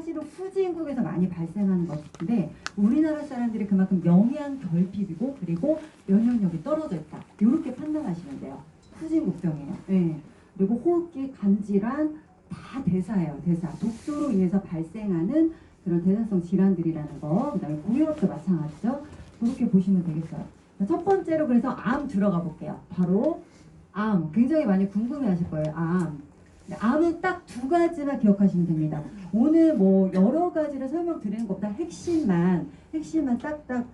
사실은 후진국에서 많이 발생하는 것인데 우리나라 사람들이 그만큼 영양 결핍이고 그리고 면역력이 떨어져 있다. 이렇게 판단하시면 돼요. 후진국병이에요. 네. 그리고 호흡기, 간질환 다 대사예요. 대사. 독소로 인해서 발생하는 그런 대사성 질환들이라는 거. 그 다음에 고혈압도 마찬가지죠. 그렇게 보시면 되겠어요. 첫 번째로 그래서 암 들어가 볼게요. 바로 암. 굉장히 많이 궁금해 하실 거예요. 암. 암은 딱 두 가지만 기억하시면 됩니다. 오늘 뭐 여러 가지를 설명드리는 것보다 핵심만 딱딱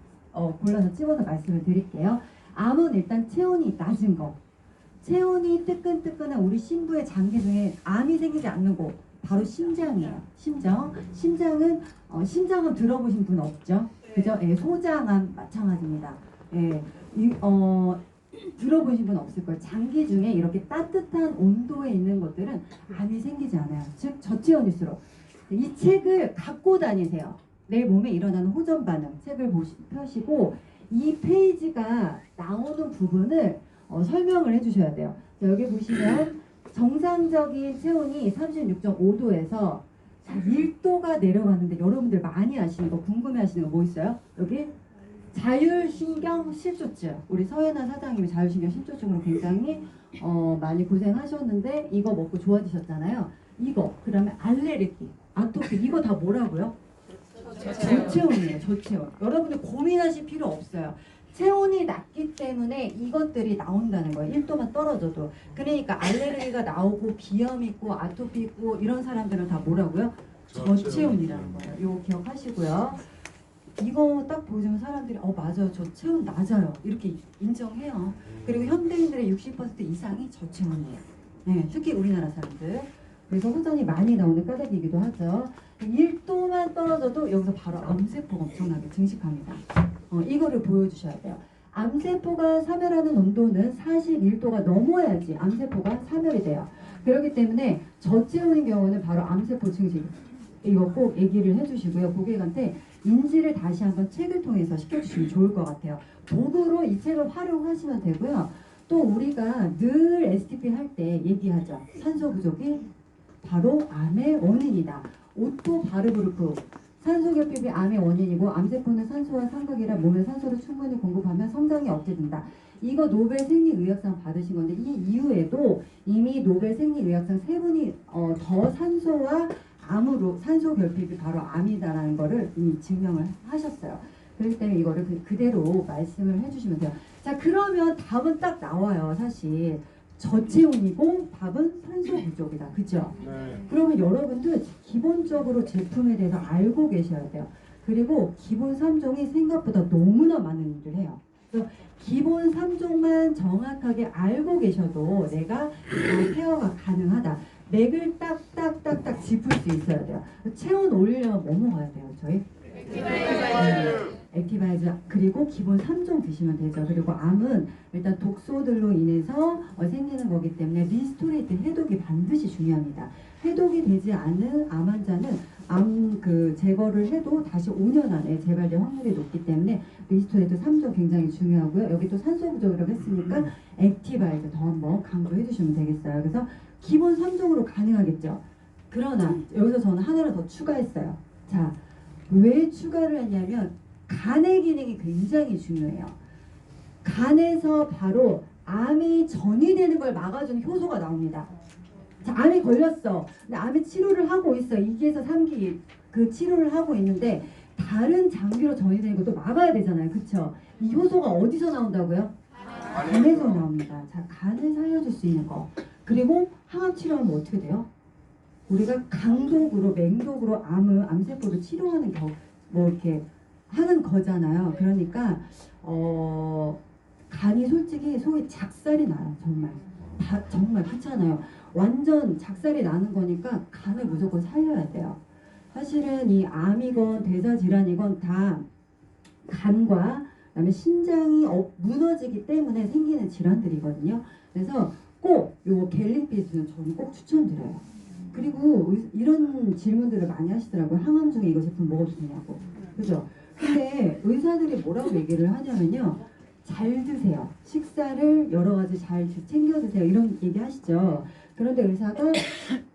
골라서 찝어서 말씀을 드릴게요. 암은 일단 체온이 낮은 거. 체온이 뜨끈뜨끈한 우리 신부의 장기 중에 암이 생기지 않는 곳 바로 심장이에요. 심장은 들어보신 분 없죠? 그죠? 예, 소장암 마찬가지입니다. 예, 들어보신 분 없을 거예요. 장기 중에 이렇게 따뜻한 온도에 있는 것들은 암이 생기지 않아요. 즉 저체온일수록 이 책을 갖고 다니세요. 내 몸에 일어나는 호전 반응 책을 펴시고 이 페이지가 나오는 부분을 설명을 해주셔야 돼요. 자, 여기 보시면 정상적인 체온이 36.5도에서 1도가 내려가는데 여러분들 많이 아시는 거 궁금해하시는 거 뭐 있어요? 여기 자율신경 실조증. 우리 서예나 사장님이 자율신경 실조증으로 굉장히 많이 고생하셨는데 이거 먹고 좋아지셨잖아요. 이거 그 다음에 알레르기, 아토피 이거 다 뭐라고요? 저체온이에요. 저체온. 여러분들 고민하실 필요 없어요. 체온이 낮기 때문에 이것들이 나온다는 거예요. 1도만 떨어져도. 그러니까 알레르기가 나오고 비염 있고 아토피 있고 이런 사람들은 다 뭐라고요? 저체온이라는 거예요. 이거 기억하시고요. 이거 딱 보시면 사람들이 맞아요. 저 체온 낮아요. 이렇게 인정해요. 그리고 현대인들의 60% 이상이 저체온이에요. 네, 특히 우리나라 사람들. 그래서 호전이 많이 나오는 까닭이기도 하죠. 1도만 떨어져도 여기서 바로 암세포가 엄청나게 증식합니다. 이거를 보여주셔야 돼요. 암세포가 사멸하는 온도는 41도가 넘어야지 암세포가 사멸이 돼요. 그렇기 때문에 저체온인 경우는 바로 암세포 증식. 이거 꼭 얘기를 해주시고요. 고객한테 인지를 다시 한번 책을 통해서 시켜주시면 좋을 것 같아요. 도구로 이 책을 활용하시면 되고요. 또 우리가 늘 STP 할 때 얘기하죠. 산소 부족이 바로 암의 원인이다. 오토 바르브르크. 산소 결핍이 암의 원인이고 암세포는 산소와 삼각이라 몸에 산소를 충분히 공급하면 성장이 억제된다. 이거 노벨 생리의학상 받으신 건데 이 이후에도 이미 노벨 생리의학상 3분이 더 산소와 암으로 산소 결핍이 바로 암이다라는 거를 이미 증명을 하셨어요. 그렇기 때문에 이거를 그대로 말씀을 해주시면 돼요. 자, 그러면 답은 딱 나와요. 사실 저체온이고 답은 산소 부족이다. 그죠? 네. 그러면 여러분들 기본적으로 제품에 대해서 알고 계셔야 돼요. 그리고 기본 3종이 생각보다 너무나 많은 일을 해요. 그래서 기본 3종만 정확하게 알고 계셔도 내가 케어가 가능하다. 맥을 딱딱딱딱 짚을 수 있어야 돼요. 체온 올리려면 뭐 먹어야 돼요? 저희? 액티바이저. 그리고 기본 3종 드시면 되죠. 그리고 암은 일단 독소들로 인해서 생기는 거기 때문에 리스토레이트 해독이 반드시 중요합니다. 해독이 되지 않은 암 환자는 암 제거를 해도 다시 5년 안에 재발될 확률이 높기 때문에 리스토레이트 3종 굉장히 중요하고요. 여기 또 산소 부족이라고 했으니까 액티바이저 더 한번 강조해 주시면 되겠어요. 그래서 기본 3종으로 가능하겠죠. 그러나 여기서 저는 하나를 더 추가했어요. 자, 왜 추가를 했냐면 간의 기능이 굉장히 중요해요. 간에서 바로 암이 전이되는 걸 막아주는 효소가 나옵니다. 자, 암이 걸렸어. 근데 암의 치료를 하고 있어. 2기에서 3기 그 치료를 하고 있는데 다른 장기로 전이되는 것도 막아야 되잖아요. 그쵸? 이 효소가 어디서 나온다고요? 간에서 나옵니다. 자, 간을 살려줄 수 있는 거. 그리고 항암 치료하면 어떻게 돼요? 우리가 강독으로 맹독으로 암세포를 치료하는 뭐 이렇게 하는 거잖아요. 그러니까 간이 솔직히 속이 작살이 나요. 정말 그렇잖아요. 완전 작살이 나는 거니까 간을 무조건 살려야 돼요. 사실은 이 암이건 대사질환이건 다 간과 그다음에 신장이 무너지기 때문에 생기는 질환들이거든요. 그래서 꼭 요 갤릭비스는 저는 꼭 추천드려요. 그리고 이런 질문들을 많이 하시더라고요. 항암 중에 이거 제품 먹어도 되냐고. 그죠? 근데 의사들이 뭐라고 얘기를 하냐면요. 잘 드세요. 식사를 여러 가지 잘 챙겨 드세요. 이런 얘기 하시죠. 그런데 의사가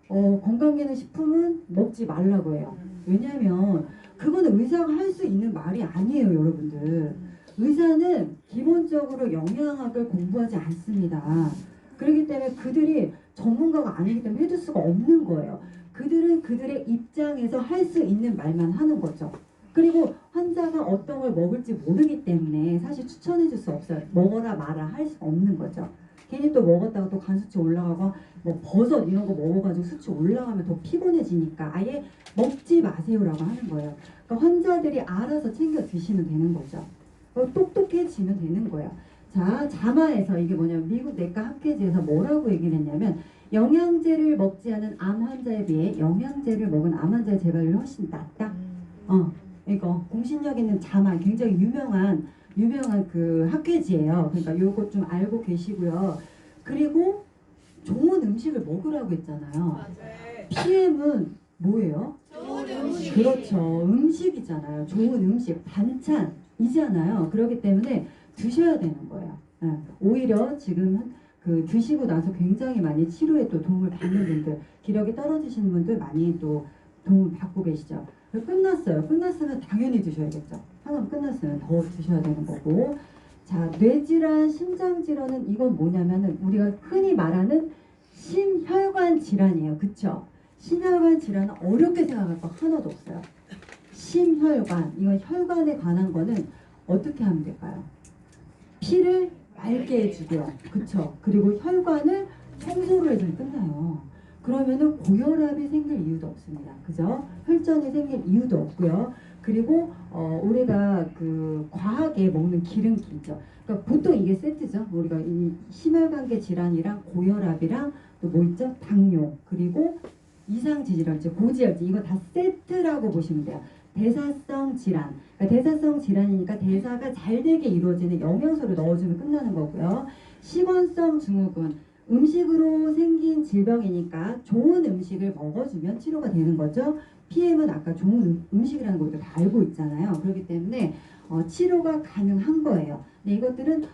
건강기능식품은 먹지 말라고 해요. 왜냐하면 그거는 의사가 할 수 있는 말이 아니에요, 여러분들. 의사는 기본적으로 영양학을 공부하지 않습니다. 그렇기 때문에 그들이 전문가가 아니기 때문에 해줄 수가 없는 거예요. 그들은 그들의 입장에서 할 수 있는 말만 하는 거죠. 그리고 환자가 어떤 걸 먹을지 모르기 때문에 사실 추천해 줄 수 없어요. 먹어라 마라 할 수 없는 거죠. 괜히 또 먹었다가 또 간 수치 올라가고 뭐 버섯 이런 거 먹어가지고 수치 올라가면 더 피곤해지니까 아예 먹지 마세요라고 하는 거예요. 그러니까 환자들이 알아서 챙겨 드시면 되는 거죠. 똑똑해지면 되는 거예요. 자, 자마에서 이게 뭐냐면 미국 내과 학회지에서 뭐라고 얘기를 했냐면 영양제를 먹지 않은 암 환자에 비해 영양제를 먹은 암 환자의 재발률이 훨씬 낮다. 이거 공신력 있는 자마 굉장히 유명한 그 학회지예요. 그러니까 요거 좀 알고 계시고요. 그리고 좋은 음식을 먹으라고 했잖아요. PM은 뭐예요? 좋은 음식. 그렇죠. 음식이잖아요. 좋은 음식, 반찬이잖아요. 그렇기 때문에 드셔야 되는 거예요. 오히려 지금 그 드시고 나서 굉장히 많이 치료에 또 도움을 받는 분들, 기력이 떨어지시는 분들 많이 또 도움을 받고 계시죠. 끝났어요. 끝났으면 당연히 드셔야겠죠. 항암 끝났으면 더 드셔야 되는 거고. 자, 뇌질환, 심장질환은 이건 뭐냐면은 우리가 흔히 말하는 심혈관 질환이에요. 그쵸? 심혈관 질환은 어렵게 생각할 거 하나도 없어요. 심혈관, 이건 혈관에 관한 거는 어떻게 하면 될까요? 피를 맑게 해주고요. 그쵸? 그리고 혈관을 청소를 해주면 끝나요. 그러면은 고혈압이 생길 이유도 없습니다. 그죠? 혈전이 생길 이유도 없고요. 그리고 우리가 그 과하게 먹는 기름기 있죠. 그러니까 보통 이게 세트죠. 우리가 이 심혈관계 질환이랑 고혈압이랑 또 뭐 있죠? 당뇨 그리고 이상지질환제, 고지혈증 이거 다 세트라고 보시면 돼요. 대사성 질환, 그러니까 대사성 질환이니까 대사가 잘 되게 이루어지는 영양소를 넣어주면 끝나는 거고요. 식원성 증후군, 음식으로 생긴 질병이니까 좋은 음식을 먹어주면 치료가 되는 거죠. PM은 아까 좋은 음식이라는 것도 다 알고 있잖아요. 그렇기 때문에 치료가 가능한 거예요. 근데 이것들은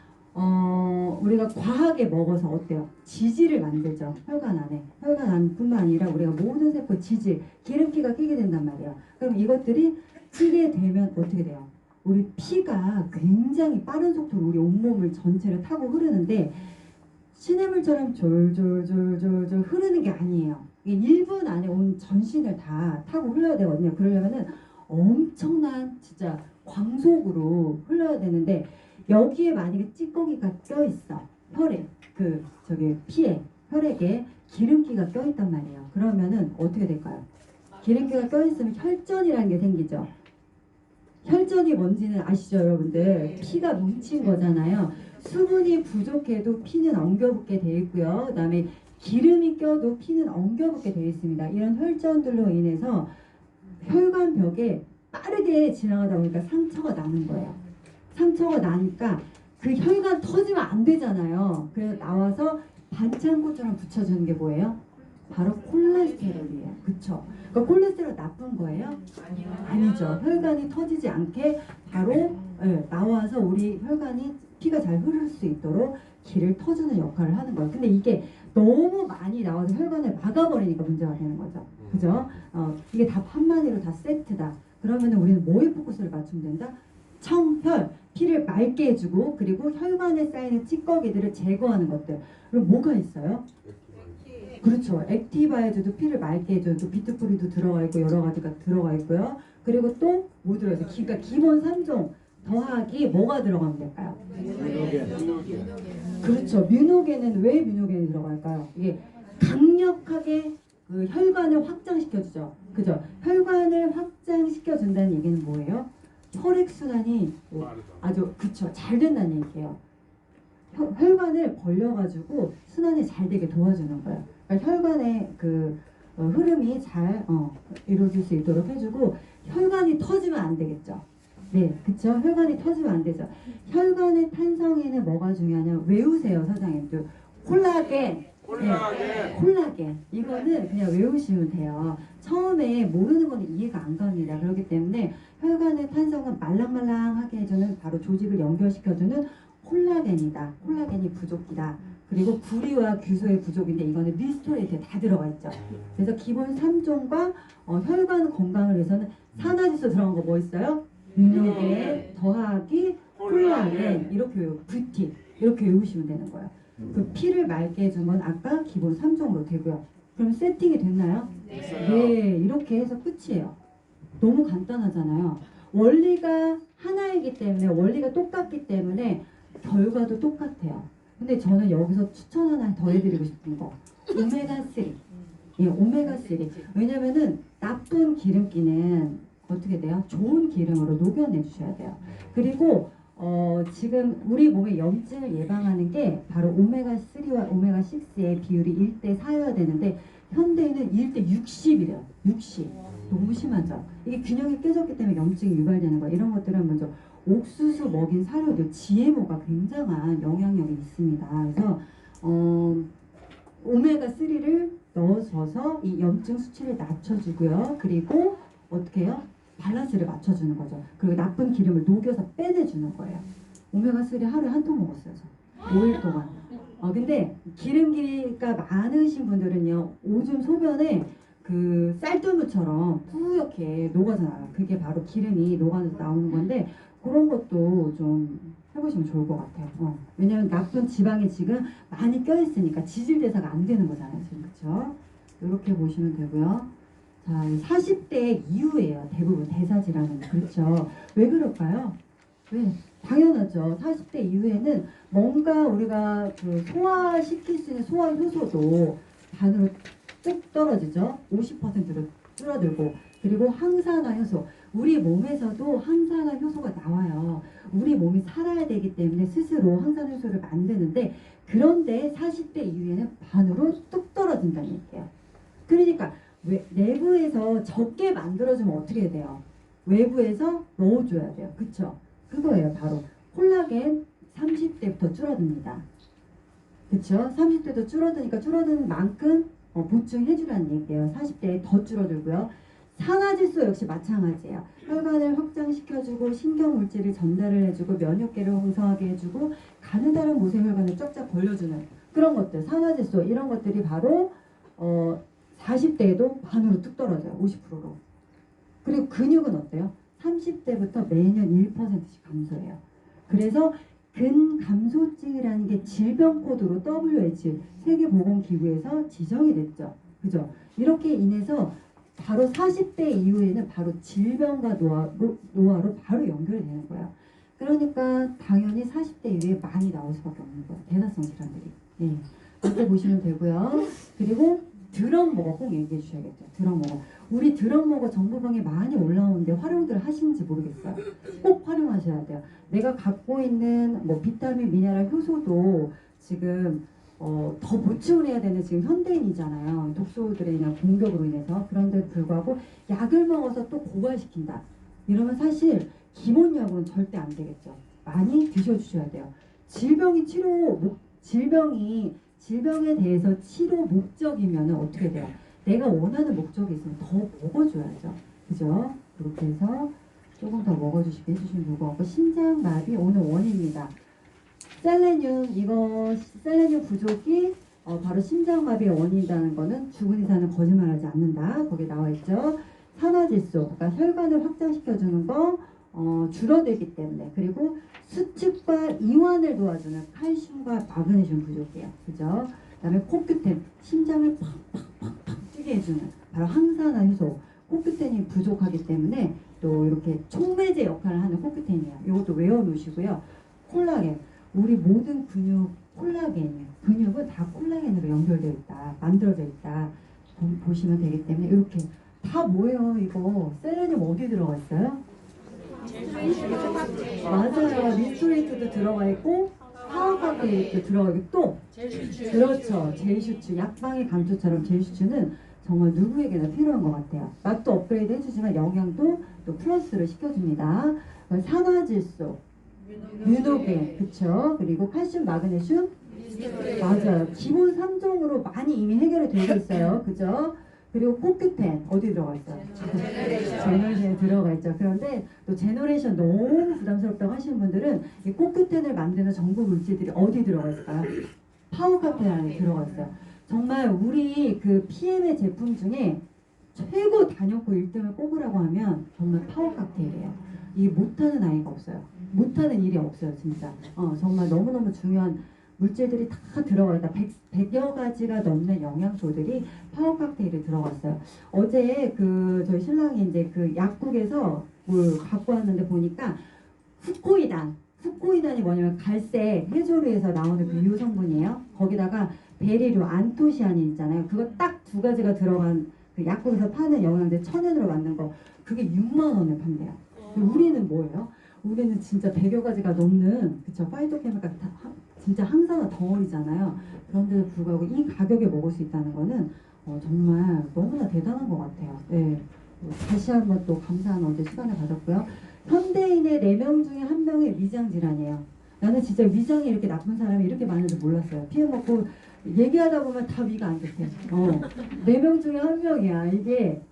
우리가 과하게 먹어서 어때요? 지질을 만들죠. 혈관 안에. 혈관 안뿐만 아니라 우리가 모든 세포 지질, 기름기가 끼게 된단 말이에요. 그럼 이것들이 끼게 되면 어떻게 돼요? 우리 피가 굉장히 빠른 속도로 우리 온몸을 전체를 타고 흐르는데 시냇물처럼 졸졸졸졸졸 흐르는 게 아니에요. 이게 1분 안에 온 전신을 다 타고 흘러야 되거든요. 그러려면은 엄청난 진짜 광속으로 흘러야 되는데 여기에 만약에 찌꺼기가 껴있어. 혈액, 피에, 혈액에 기름기가 껴있단 말이에요. 그러면은 어떻게 될까요? 기름기가 껴있으면 혈전이라는 게 생기죠. 혈전이 뭔지는 아시죠, 여러분들? 피가 뭉친 거잖아요. 수분이 부족해도 피는 엉겨붙게 되어 있고요. 그 다음에 기름이 껴도 피는 엉겨붙게 되어 있습니다. 이런 혈전들로 인해서 혈관벽에 빠르게 지나가다 보니까 상처가 나는 거예요. 상처가 나니까 그 혈관 터지면 안 되잖아요. 그래서 나와서 반창고처럼 붙여주는 게 뭐예요? 바로 콜레스테롤이에요. 그쵸? 그러니까 콜레스테롤 나쁜 거예요? 아니죠. 혈관이 터지지 않게 바로 나와서 우리 혈관이 피가 잘 흐를 수 있도록 길을 터주는 역할을 하는 거예요. 근데 이게 너무 많이 나와서 혈관을 막아버리니까 문제가 되는 거죠. 그죠? 이게 다 한마디로 다 세트다. 그러면 우리는 뭐에 포커스를 맞추면 된다? 청혈, 피를 맑게 해주고 그리고 혈관에 쌓이는 찌꺼기들을 제거하는 것들. 그럼 뭐가 있어요? 그렇죠. 액티바이즈도 피를 맑게 해줘요. 또 비트풀이도 들어가 있고 여러 가지가 들어가 있고요. 그리고 또 뭐 들어있어요? 그러니까 기본 3종 더하기 뭐가 들어가면 될까요? 그렇죠. 뮤노겐은 왜 뮤노겐이 들어갈까요? 이게 강력하게 그 혈관을 확장시켜주죠. 그죠? 혈관을 확장시켜준다는 얘기는 뭐예요? 혈액순환이 아주 그쵸 잘 된다는 얘기예요. 혈관을 벌려가지고 순환이 잘 되게 도와주는 거예요. 그러니까 혈관의 그 흐름이 잘 이루어질 수 있도록 해주고 혈관이 터지면 안 되겠죠. 네, 그쵸. 혈관이 터지면 안 되죠. 혈관의 탄성에는 뭐가 중요하냐 외우세요, 사장님들. 콜라겐. 네, 콜라겐. 이거는 그냥 외우시면 돼요. 처음에 모르는 거는 이해가 안 갑니다. 그렇기 때문에 혈관의 탄성은 말랑말랑하게 해주는 바로 조직을 연결시켜주는 콜라겐이다. 콜라겐이 부족이다. 그리고 구리와 규소의 부족인데 이거는 리스토레이트에 다 들어가 있죠. 그래서 기본 3종과 혈관 건강을 위해서는 산화질소 들어간 거 뭐 있어요? 윤호겐 더하기 콜라겐 이렇게 외우고 뷰티 이렇게 외우시면 되는 거예요. 그 피를 맑게 해준 건 아까 기본 3종으로 되고요. 그럼 세팅이 됐나요? 네, 이렇게 해서 끝이에요. 너무 간단하잖아요. 원리가 하나이기 때문에 원리가 똑같기 때문에 결과도 똑같아요. 근데 저는 여기서 추천 하나 더 해드리고 싶은 거 오메가3. 예, 오메가3. 왜냐면은 나쁜 기름기는 어떻게 돼요? 좋은 기름으로 녹여내 주셔야 돼요. 그리고 지금 우리 몸의 염증을 예방하는 게 바로 오메가3와 오메가6의 비율이 1대4여야 되는데 현대인은 1대60이래요. 60. 너무 심하죠? 이게 균형이 깨졌기 때문에 염증이 유발되는 거예요. 이런 것들은 먼저 옥수수 먹인 사료들 GMO가 굉장한 영향력이 있습니다. 그래서 오메가3를 넣어줘서 이 염증 수치를 낮춰주고요. 그리고 어떻게 해요? 밸런스를 맞춰주는 거죠. 그리고 나쁜 기름을 녹여서 빼내주는 거예요. 오메가3 하루에 한 통 먹었어요. 저. 5일 동안. 근데 기름기가 많으신 분들은요. 오줌 소변에 그 쌀뜨물처럼 뿌옇게 녹아져나요. 그게 바로 기름이 녹아서 나오는 건데 그런 것도 좀 해보시면 좋을 것 같아요. 왜냐면 나쁜 지방이 지금 많이 껴있으니까 지질대사가 안 되는 거잖아요. 지금 그렇죠? 이렇게 보시면 되고요. 자, 40대 이후에요. 대부분 대사질환은. 그렇죠. 왜 그럴까요? 왜? 당연하죠. 40대 이후에는 뭔가 우리가 그 소화시킬 수 있는 소화 효소도 반으로 뚝 떨어지죠. 50%로 줄어들고 그리고 항산화 효소. 우리 몸에서도 항산화 효소가 나와요. 우리 몸이 살아야 되기 때문에 스스로 항산화 효소를 만드는데 그런데 40대 이후에는 반으로 뚝 떨어진다는 얘기예요. 그러니까 내부에서 적게 만들어주면 어떻게 돼요? 외부에서 넣어줘야 돼요. 그쵸? 그거예요. 바로 콜라겐 30대부터 줄어듭니다. 그쵸? 30대도 줄어드니까 줄어드는 만큼 보충해주라는 얘기예요. 40대에 더 줄어들고요. 산화질소 역시 마찬가지예요. 혈관을 확장시켜주고 신경물질을 전달을 해주고 면역계를 홍성하게 해주고 가느다란 모세혈관을 쫙쫙 벌려주는 그런 것들 산화질소 이런 것들이 바로 40대에도 반으로 뚝 떨어져요. 50%로. 그리고 근육은 어때요? 30대부터 매년 1%씩 감소해요. 그래서 근감소증이라는 게 질병 코드로 WHO 세계보건기구에서 지정이 됐죠. 그죠? 이렇게 인해서 바로 40대 이후에는 바로 질병과 노화로 바로 연결이 되는 거예요. 그러니까 당연히 40대 이후에 많이 나올 수밖에 없는 거예요. 대사성 질환들이. 네. 이렇게 보시면 되고요. 그리고 드럼머거 꼭 얘기해 주셔야겠죠. 드럼머거. 우리 드럼머거 정보방에 많이 올라오는데 활용들 하시는지 모르겠어요. 꼭 활용하셔야 돼요. 내가 갖고 있는 뭐 비타민, 미네랄, 효소도 지금 더 보충을 해야 되는 지금 현대인이잖아요. 독소들에 대한 공격으로 인해서. 그런데 불구하고 약을 먹어서 또 고갈시킨다. 이러면 사실 기본약으로는 절대 안 되겠죠. 많이 드셔주셔야 돼요. 질병에 대해서 치료 목적이면 어떻게 돼요? 내가 원하는 목적이 있으면 더 먹어줘야죠. 그죠? 그렇게 해서 조금 더 먹어주시게 해주시면 좋을 것 같고 심장마비 오늘 원인입니다. 셀레늄 부족이 바로 심장마비의 원인이라는 거는 죽은 이사는 거짓말하지 않는다. 거기에 나와 있죠. 산화질소, 그러니까 혈관을 확장시켜주는 거 줄어들기 때문에 그리고 수축과 이완을 도와주는 칼슘과 마그네슘 부족이에요. 그죠? 그다음에 코큐텐, 심장을 팍팍팍팍 뛰게 해주는 바로 항산화 효소. 코큐텐이 부족하기 때문에 또 이렇게 촉매제 역할을 하는 코큐텐이에요. 이것도 외워놓으시고요. 콜라겐, 우리 모든 근육 콜라겐이에요. 근육은 다 콜라겐으로 연결되어 있다, 만들어져 있다 보시면 되기 때문에 이렇게 다 뭐예요? 이거 셀레늄 어디 들어가 있어요? 맞아요. 리스토레이트도 들어가 있고 파워카드도 들어가 있고 또 그렇죠. 제이슈츠 약방의 감초처럼 제이슈츠는 정말 누구에게나 필요한 것 같아요. 맛도 업그레이드 해주지만 영양도 또 플러스를 시켜줍니다. 산화질소, 윤호겐, 그쵸? 그리고 칼슘, 마그네슘, 맞아요. 기본 3종으로 많이 이미 해결이 되고 있어요. 그죠? 그리고 코큐텐 어디 들어가 있어요? 제너레이션에 들어가 있죠. 그런데 또 제너레이션 너무 부담스럽다고 하시는 분들은 이 코큐텐을 만드는 전구 물질들이 어디 들어가 있을까요? 파워 칵테일 안에 들어가 있어요. 정말 우리 그 PM의 제품 중에 최고 단연코 1등을 꼽으라고 하면 정말 파워 칵테일이에요. 이게 못하는 아이가 없어요. 못하는 일이 없어요, 진짜. 정말 너무너무 중요한 물질들이 다 들어가 있다. 100여 가지가 넘는 영양소들이 파워 칵테일에 들어갔어요. 어제 그 저희 신랑이 이제 그 약국에서 뭘 갖고 왔는데 보니까 후코이단이 뭐냐면 갈색 해조류에서 나오는 그 유성분이에요. 거기다가 베리류, 안토시아닌 있잖아요. 그거 딱 두 가지가 들어간 그 약국에서 파는 영양제 1000엔으로 만든 거, 그게 6만 원에 판대요. 우리는 뭐예요? 우리는 진짜 100여 가지가 넘는, 그쵸, 파이토케미칼 진짜 항산화 덩어리잖아요. 그런데도 불구하고 이 가격에 먹을 수 있다는 거는 정말 너무나 대단한 것 같아요. 네. 다시 한번 또 감사한 어제 시간을 가졌고요. 현대인의 4명 중에 1명이 위장 질환이에요. 나는 진짜 위장이 이렇게 나쁜 사람이 이렇게 많은 줄 몰랐어요. 피해 먹고 얘기하다 보면 다 위가 안 좋대. 4명 중에 1명이야. 이게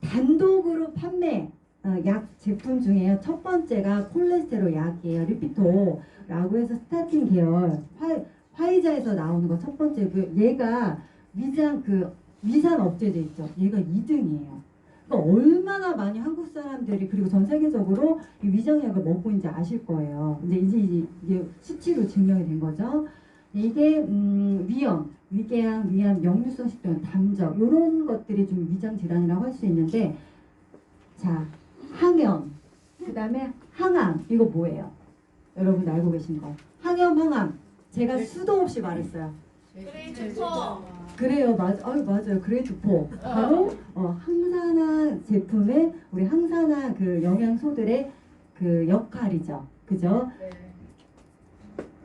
단독으로 판매 약 제품 중에요. 첫 번째가 콜레스테롤 약이에요. 리피토라고 해서 스타틴 계열 화이자에서 나오는 거 첫 번째고요. 얘가 위산 억제제 있죠. 얘가 2등이에요. 그러니까 얼마나 많이 한국 사람들이 그리고 전 세계적으로 이 위장약을 먹고 있는지 아실 거예요. 이제 이게 수치로 증명이 된 거죠. 이게 위염, 위궤양, 위암, 역류성 식도염, 담적 이런 것들이 좀 위장 질환이라고 할 수 있는데, 자, 항염, 그 다음에 항암, 이거 뭐예요? 여러분 알고 계신 거. 항염, 항암, 제가 수도 없이 말했어요. 그래요, 맞아요. 그레이트 4. 바로 항산화 제품의 우리 항산화 그 영양소들의 그 역할이죠. 그죠?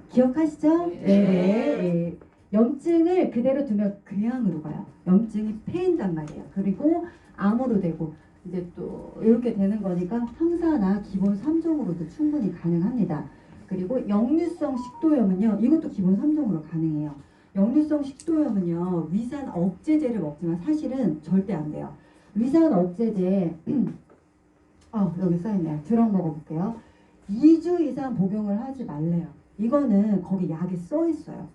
기억하시죠? 네. 염증을 그대로 두면 궤양으로 가요. 염증이 패인단 말이에요. 그리고 암으로 되고 이제 또 이렇게 되는 거니까 항산화 기본 3종으로도 충분히 가능합니다. 그리고 역류성 식도염은요, 이것도 기본 3종으로 가능해요. 역류성 식도염은요, 위산 억제제를 먹지만 사실은 절대 안 돼요. 위산 억제제 여기 써있네요. 드럭 먹어볼게요. 2주 이상 복용을 하지 말래요. 이거는 거기 약에 써있어요.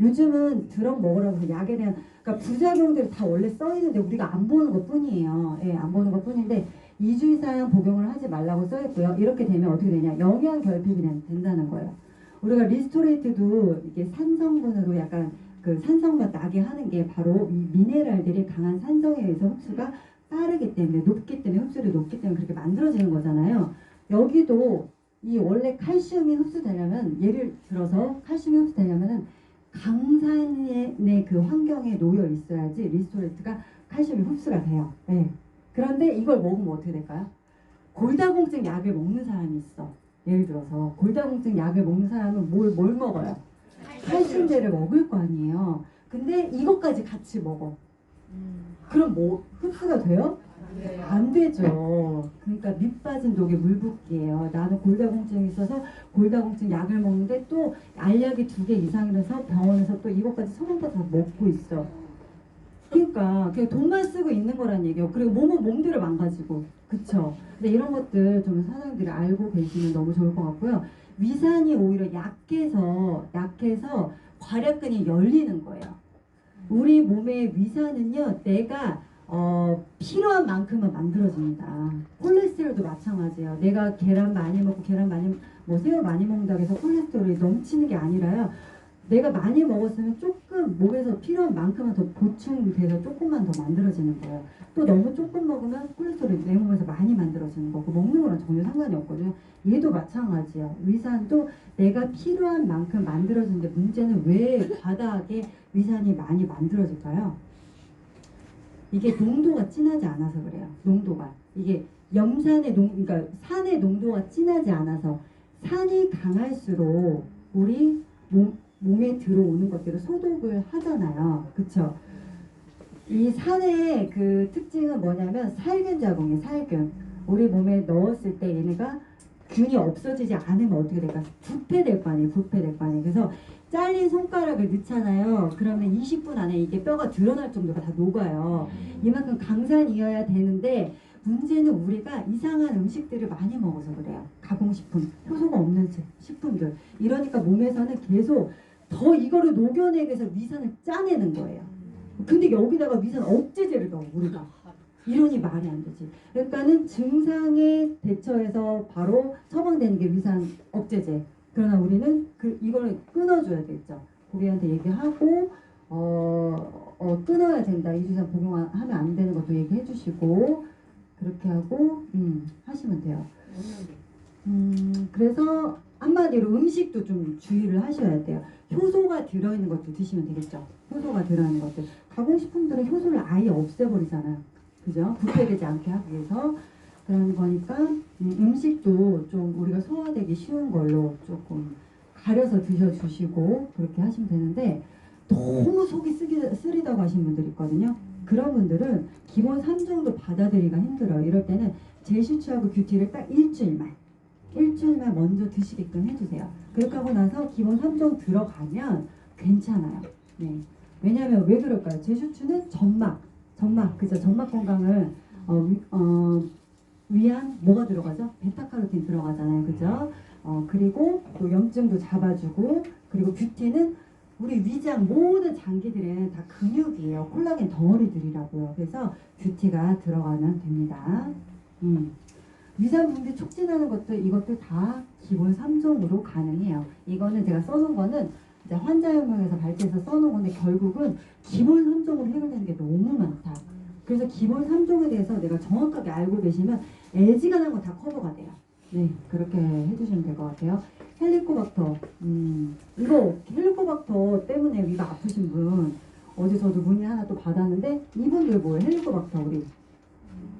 요즘은 드럭 먹으라고 해서 약에 대한 그러니까 부작용들이 다 원래 써있는데 우리가 안 보는 것 뿐이에요. 예, 안 보는 것 뿐인데 2주 이상 복용을 하지 말라고 써있고요. 이렇게 되면 어떻게 되냐, 영양 결핍이 된다는 거예요. 우리가 리스토레이트도 이게 산성분으로 약간 그 산성만 나게 하는 게 바로 이 미네랄들이 강한 산성에 의해서 흡수가 빠르기 때문에, 높기 때문에, 흡수율이 높기 때문에 그렇게 만들어지는 거잖아요. 여기도 이 원래 칼슘이 흡수되려면, 예를 들어서 칼슘이 흡수되려면은 강산의 그 환경에 놓여 있어야지 리스토레이트가 칼슘이 흡수가 돼요. 네. 그런데 이걸 먹으면 어떻게 될까요? 골다공증 약을 먹는 사람이 있어. 예를 들어서 골다공증 약을 먹는 사람은 뭘 먹어요? 칼슘제를 먹을 거 아니에요. 근데 이것까지 같이 먹어. 그럼 뭐 흡수가 돼요? 안 되죠. 그러니까 밑 빠진 독에 물 붓기예요. 나는 골다공증이 있어서 골다공증 약을 먹는데 또 알약이 2개 이상이라서 병원에서 또 이것까지 처방받아서 먹고 있어. 그러니까 그냥 돈만 쓰고 있는 거란 얘기예요. 그리고 몸은 몸대로 망가지고, 그쵸? 근데 이런 것들 좀 사장님들이 알고 계시면 너무 좋을 것 같고요. 위산이 오히려 약해서 괄약근이 열리는 거예요. 우리 몸의 위산은요, 내가 필요한 만큼은 만들어집니다. 콜레스테롤도 마찬가지예요. 내가 계란 많이 먹고 새우 많이 먹는다고 해서 콜레스테롤이 넘치는 게 아니라요. 내가 많이 먹었으면 조금 몸에서 필요한 만큼은 더 보충돼서 조금만 더 만들어지는 거예요. 또 너무 조금 먹으면 콜레스테롤이 내 몸에서 많이 만들어지는 거고, 먹는 거랑 전혀 상관이 없거든요. 얘도 마찬가지예요. 위산도 내가 필요한 만큼 만들어지는데, 문제는 왜 과다하게 위산이 많이 만들어질까요? 이게 농도가 진하지 않아서 그래요. 농도가. 이게 그러니까 산의 농도가 진하지 않아서, 산이 강할수록 우리 몸에 들어오는 것들을 소독을 하잖아요. 그쵸? 이 산의 그 특징은 뭐냐면 살균 작용이에요. 살균. 우리 몸에 넣었을 때 얘네가 균이 없어지지 않으면 어떻게 될까? 부패될 거 아니에요. 부패될 거 아니에요. 그래서 잘린 손가락을 넣잖아요. 그러면 20분 안에 이게 뼈가 드러날 정도가 다 녹아요. 이만큼 강산이어야 되는데, 문제는 우리가 이상한 음식들을 많이 먹어서 그래요. 가공식품, 효소가 없는 식품들. 이러니까 몸에서는 계속 더 이거를 녹여내기 위해서 위산을 짜내는 거예요. 근데 여기다가 위산 억제제를 넣어 우리가. 이론이 말이 안 되지. 그러니까는 증상에 대처해서 바로 처방되는 게 위산 억제제. 그러나 우리는 이거를 끊어줘야 되겠죠. 고객한테 얘기하고 끊어야 된다. 이주산 복용하면 안 되는 것도 얘기해 주시고 그렇게 하고 하시면 돼요. 그래서 한마디로 음식도 좀 주의를 하셔야 돼요. 효소가 들어있는 것도 드시면 되겠죠. 효소가 들어있는 것들. 가공식품들은 효소를 아예 없애버리잖아요. 그죠? 부패되지 않게 하기 위해서 그런 거니까 음식도 좀 우리가 소화되기 쉬운 걸로 조금 가려서 드셔주시고 그렇게 하시면 되는데 너무 속이 쓰리다고 하신 분들 있거든요. 그런 분들은 기본 3종도 받아들이기가 힘들어요. 이럴 때는 제시추하고 뷰티를 딱 일주일만 먼저 드시게끔 해주세요. 그렇게 하고 나서 기본 3종 들어가면 괜찮아요. 네. 왜냐하면 왜 그럴까요? 제시추는 점막 그죠? 점막 건강을 위한 뭐가 들어가죠? 베타카로틴 들어가잖아요. 그죠? 그리고 또 염증도 잡아주고 그리고 뷰티는 우리 위장 모든 장기들은 다 근육이에요. 콜라겐 덩어리들이라고요. 그래서 뷰티가 들어가면 됩니다. 위산 분비 촉진하는 것들 이것도 다 기본 3종으로 가능해요. 이거는 제가 써놓은 거는 이제 환자연명에서 발제해서 써놓은 건데 결국은 기본 3종으로 해결되는 게 너무 많다. 그래서 기본 3종에 대해서 내가 정확하게 알고 계시면 애지간한 거 다 커버가 돼요. 네, 그렇게 해주시면 될 것 같아요. 헬리코박터, 이거 헬리코박터 때문에 위가 아프신 분 어제 저도 문의 하나 또 받았는데 이분들 뭐예요? 헬리코박터 우리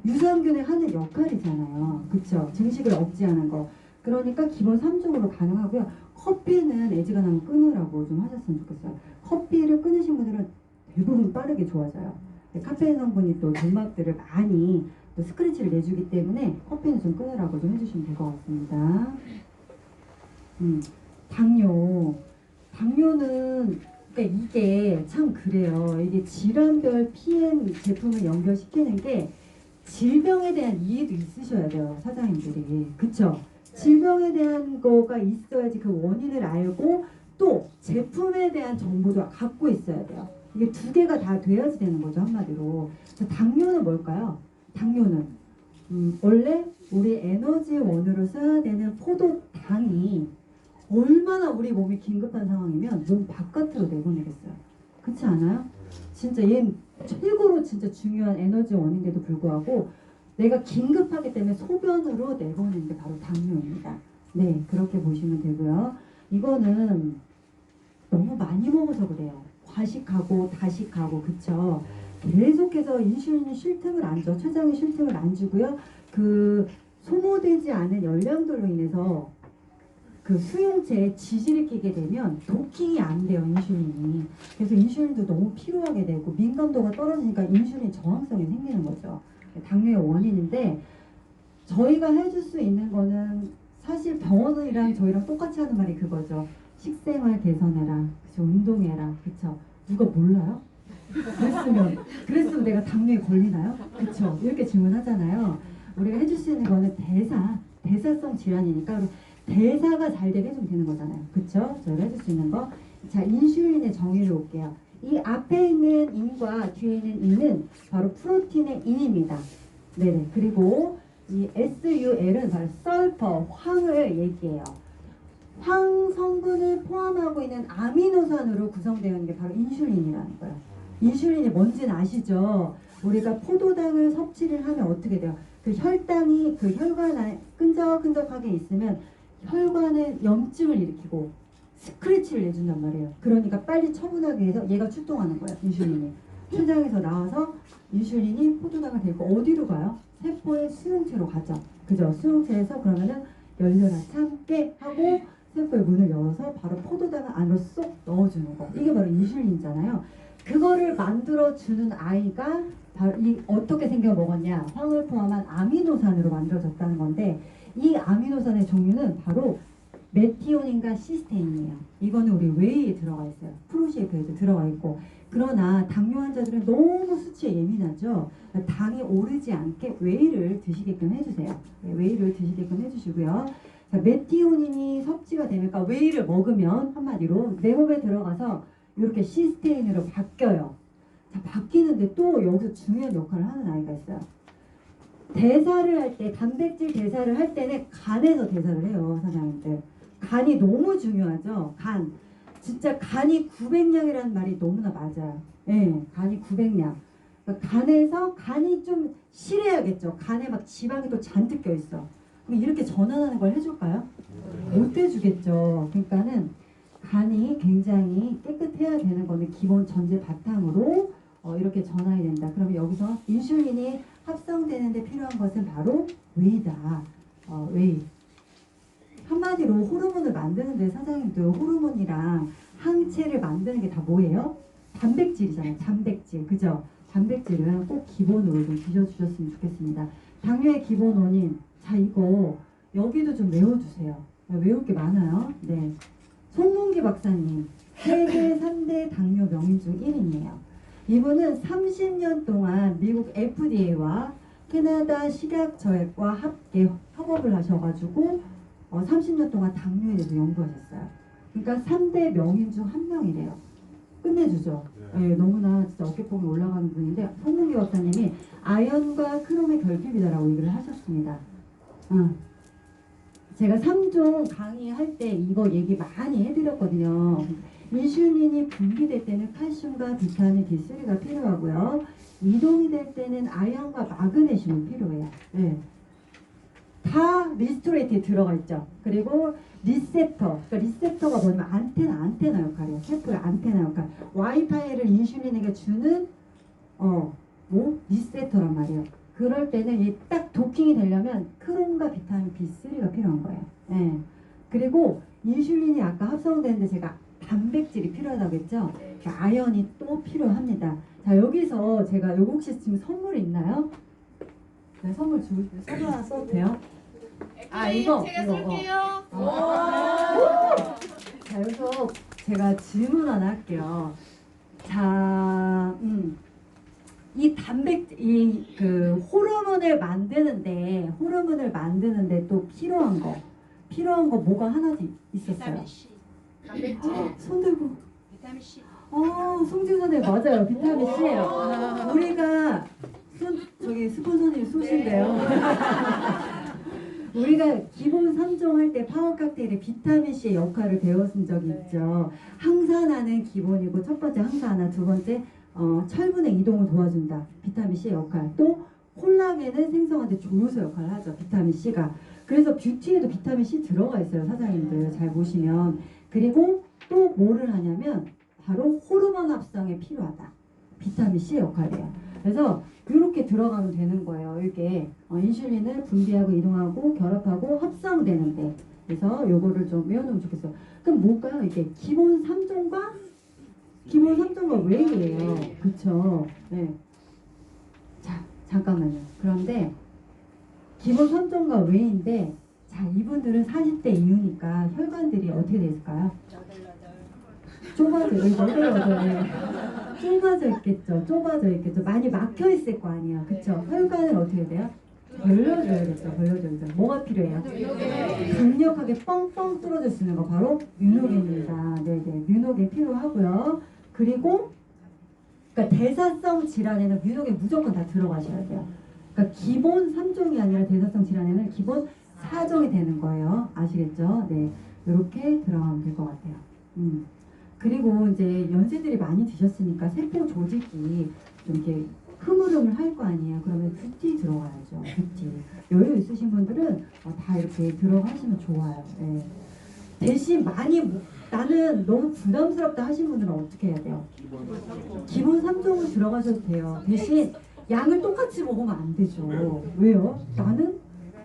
유산균의 하는 역할이잖아요. 그쵸? 증식을 억제하는 거. 그러니까 기본 3종으로 가능하고요. 커피는 애지간하면 끊으라고 좀 하셨으면 좋겠어요. 커피를 끊으신 분들은 대부분 빠르게 좋아져요. 카페인 성분이 또 점막들을 많이 또 스크래치를 내주기 때문에 커피는 좀 끊으라고 좀 해주시면 될 것 같습니다. 당뇨는 그러니까 이게 참 그래요. 이게 질환별 PM 제품을 연결시키는 게 질병에 대한 이해도 있으셔야 돼요. 사장님들이. 그쵸? 질병에 대한 거가 있어야지 그 원인을 알고 또 제품에 대한 정보도 갖고 있어야 돼요. 이게 두 개가 다 돼야지 되는 거죠. 한마디로. 당뇨는 뭘까요? 당뇨는 원래 우리 에너지원으로 써야 되는 포도당이 얼마나 우리 몸이 긴급한 상황이면 몸 바깥으로 내보내겠어요. 그렇지 않아요? 진짜 얘는 최고로 진짜 중요한 에너지원인데도 불구하고 내가 긴급하기 때문에 소변으로 내보내는 게 바로 당뇨입니다. 네, 그렇게 보시면 되고요. 이거는 너무 많이 먹어서 그래요. 과식하고 다식하고 그쵸? 계속해서 인슐린이 쉴 틈을 안 줘. 췌장이 쉴 틈을 안 주고요. 그 소모되지 않은 열량들로 인해서 그 수용체에 지질이 끼게 되면 도킹이 안 돼요. 인슐린이. 그래서 인슐린도 너무 필요하게 되고 민감도가 떨어지니까 인슐린 저항성이 생기는 거죠. 당뇨의 원인인데 저희가 해줄 수 있는 거는 사실 병원이랑 저희랑 똑같이 하는 말이 그거죠. 식생활 개선해라. 그쵸? 운동해라. 그쵸? 누가 몰라요? 그랬으면 내가 당뇨에 걸리나요? 그쵸? 이렇게 질문하잖아요. 우리가 해줄 수 있는 거는 대사성 질환이니까 대사가 잘 되게 해주면 되는 거잖아요. 그쵸? 저희가 해줄 수 있는 거. 자, 인슐린의 정의를 볼게요. 이 앞에 있는 인과 뒤에 있는 인은 바로 프로틴의 인입니다. 네네. 그리고 이 SUL은 바로 설퍼, 황을 얘기해요. 황 성분을 포함하고 있는 아미노산으로 구성되어 있는 게 바로 인슐린이라는 거예요. 인슐린이 뭔지는 아시죠? 우리가 포도당을 섭취를 하면 어떻게 돼요? 그 혈당이 그 혈관에 끈적끈적하게 있으면 혈관에 염증을 일으키고 스크래치를 내준단 말이에요. 그러니까 빨리 처분하기 위해서 얘가 출동하는 거예요. 인슐린이. 췌장에서 나와서 인슐린이 포도당을 데리고 어디로 가요? 세포의 수용체로 가죠. 그죠? 수용체에서 그러면은 열려라 참깨 하고 세포의 문을 열어서 바로 포도당을 안으로 쏙 넣어주는 거. 이게 바로 인슐린이잖아요. 그거를 만들어주는 아이가 바로 어떻게 생겨 먹었냐? 황을 포함한 아미노산으로 만들어졌다는 건데 이 아미노산의 종류는 바로 메티오닌과 시스테인이에요. 이거는 우리 웨이에 들어가 있어요. 프로시에프에도 들어가 있고. 그러나 당뇨 환자들은 너무 수치에 예민하죠. 당이 오르지 않게 웨이를 드시게끔 해주세요. 웨이를 드시게끔 해주시고요. 자, 그러니까 메티오닌이 섭취가 되면, 그러니까 웨이를 먹으면 한마디로 내 몸에 들어가서 이렇게 시스테인으로 바뀌어요. 자, 바뀌는데 또 여기서 중요한 역할을 하는 아이가 있어요. 대사를 할 때, 단백질 대사를 할 때는 간에서 대사를 해요, 사장님들. 간이 너무 중요하죠. 간. 진짜 간이 900량이라는 말이 너무나 맞아요. 예, 간이 900량. 그러니까 간에서 간이 좀 실해야겠죠. 간에 막 지방이 또 잔뜩 껴있어. 그럼 이렇게 전환하는 걸 해줄까요? 못 해주겠죠. 그러니까는 간이 굉장히 깨끗해야 되는 거는 기본 전제 바탕으로 이렇게 전환이 된다. 그러면 여기서 인슐린이 합성되는데 필요한 것은 바로 웨이다. 웨이. 한마디로 호르몬을 만드는데 사장님들 호르몬이랑 항체를 만드는 게 다 뭐예요? 단백질이잖아요. 단백질. 그죠? 단백질은 꼭 기본으로 좀 드셔주셨으면 좋겠습니다. 당뇨의 기본 원인. 자, 이거 여기도 좀 외워주세요. 외울 게 많아요. 네. 송문기 박사님. 세계 3대 당뇨 명인 중 1인이에요. 이분은 30년 동안 미국 FDA와 캐나다 식약처와 함께 협업을 하셔가지고 30년 동안 당뇨에 대해서 연구하셨어요. 그러니까 3대 명인 중 한 명이래요. 끝내주죠. 네. 네, 너무나 진짜 어깨뽕이 올라가는 분인데 송문기 박사님이 아연과 크롬의 결핍이다라고 얘기를 하셨습니다. 제가 3종 강의할 때 이거 얘기 많이 해드렸거든요. 인슐린이 분비될 때는 칼슘과 비타민 D3가 필요하고요. 이동이 될 때는 아연과 마그네슘이 필요해요. 네. 다 리스토레이트에 들어가 있죠. 그리고 리셉터, 그러니까 리셉터가 뭐냐면 안테나 역할이에요. 세포의 안테나 역할. 와이파이를 인슐린에게 주는 리셉터란 말이에요. 그럴 때는 이 딱 도킹이 되려면 크롬과 비타민 B3가 필요한 거예요. 네. 그리고 인슐린이 아까 합성되는데 제가 단백질이 필요하다고 했죠. 아연이 또 필요합니다. 자, 여기서 제가 요거 혹시 지금 선물이 있나요? 네, 선물 하나 써도 돼요? 이거 제가 쓸게요. 자, 여기서 제가 질문 하나 할게요. 자, 그 호르몬을 만드는데 또 필요한 거 뭐가 하나 있었어요? 비타민 C. 단백질. 손 들고. 비타민 C. 송진 선생님 맞아요. 비타민 C예요. 우리가 저기 스폰서님 쏘신데요. 우리가 기본 3종 할 때 파워 칵테일의 비타민 C의 역할을 배웠은 적이 있죠. 항산화는 기본이고 첫 번째 항산화, 두 번째 철분의 이동을 도와준다. 비타민 C의 역할. 또 콜라겐은 생성하는데 조효소 역할을 하죠. 비타민 C가. 그래서 뷰티에도 비타민 C 들어가 있어요. 사장님들 잘 보시면. 그리고 또 뭐를 하냐면 바로 호르몬 합성에 필요하다. 비타민 C의 역할이에요. 그래서 이렇게 들어가면 되는 거예요. 이게 인슐린을 분비하고 이동하고 결합하고 합성되는데. 그래서 요거를 좀 외워놓으면 좋겠어요. 그럼 뭘까요? 이게 기본 3종과 웨이예요. 그쵸? 네. 자, 잠깐만요. 그런데 기본 3종과 웨이인데, 자, 이분들은 40대 이후니까 혈관들이 어떻게 돼 있을까요? 좁아져 좁아져 있겠죠. 많이 막혀 있을 거 아니에요. 그쵸? 혈관은 어떻게 돼요? 벌려줘야겠죠. 뭐가 필요해요? 강력하게 뻥뻥 뚫어줄 수 있는 거 바로 뮤노겐입니다. 네네, 뮤노겐 필요하고요. 그리고 그러니까 대사성 질환에는 뮤노겐 무조건 다 들어가셔야 돼요. 그러니까 기본 3종이 아니라 대사성 질환에는 기본 4종이 되는 거예요. 아시겠죠? 네, 이렇게 들어가면 될 것 같아요. 그리고 이제 연세들이 많이 드셨으니까 세포 조직이 좀 이렇게 흐물흐물 할 거 아니에요. 그러면 뷰티 들어가야죠. 뷰티. 여유 있으신 분들은 다 이렇게 들어가시면 좋아요. 네. 대신 나는 너무 부담스럽다 하신 분들은 어떻게 해야 돼요? 기본 3종을 들어가셔도 돼요. 대신 양을 똑같이 먹으면 안 되죠. 왜요? 나는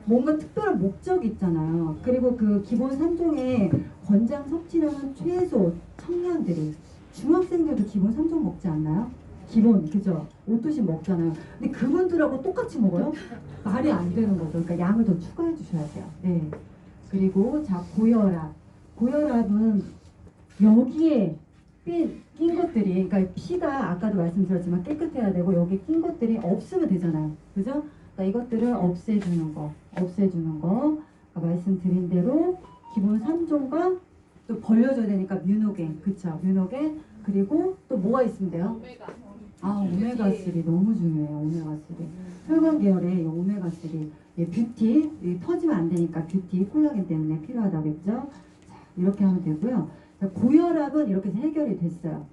뭔가 특별한 목적이 있잖아요. 그리고 그 기본 3종의 권장 섭취량은 최소 청년들이, 중학생들도 기본 3종 먹지 않나요? 기본, 그죠? 옷도씩 먹잖아요. 근데 그분들하고 똑같이 먹어요? 말이 안 되는 거죠. 그러니까 양을 더 추가해 주셔야 돼요. 네. 그리고 자, 고혈압은 여기에 낀 것들이, 그러니까 피가 아까도 말씀드렸지만 깨끗해야 되고 여기 낀 것들이 없으면 되잖아요. 그죠? 그러니까 이것들을 없애주는 거. 아까 말씀드린 대로 기본 3종과 또 벌려줘야 되니까 뮤노겐, 그쵸? 뮤노겐, 그리고 또 뭐가 있으면 돼요? 오메가. 오메가3 너무 중요해요. 오메가3 혈관 계열의 이 오메가3 뷰티, 터지면 안 되니까 뷰티 콜라겐 때문에 필요하다고 했죠. 자, 이렇게 하면 되고요. 자, 고혈압은 이렇게 해서 해결이 됐어요.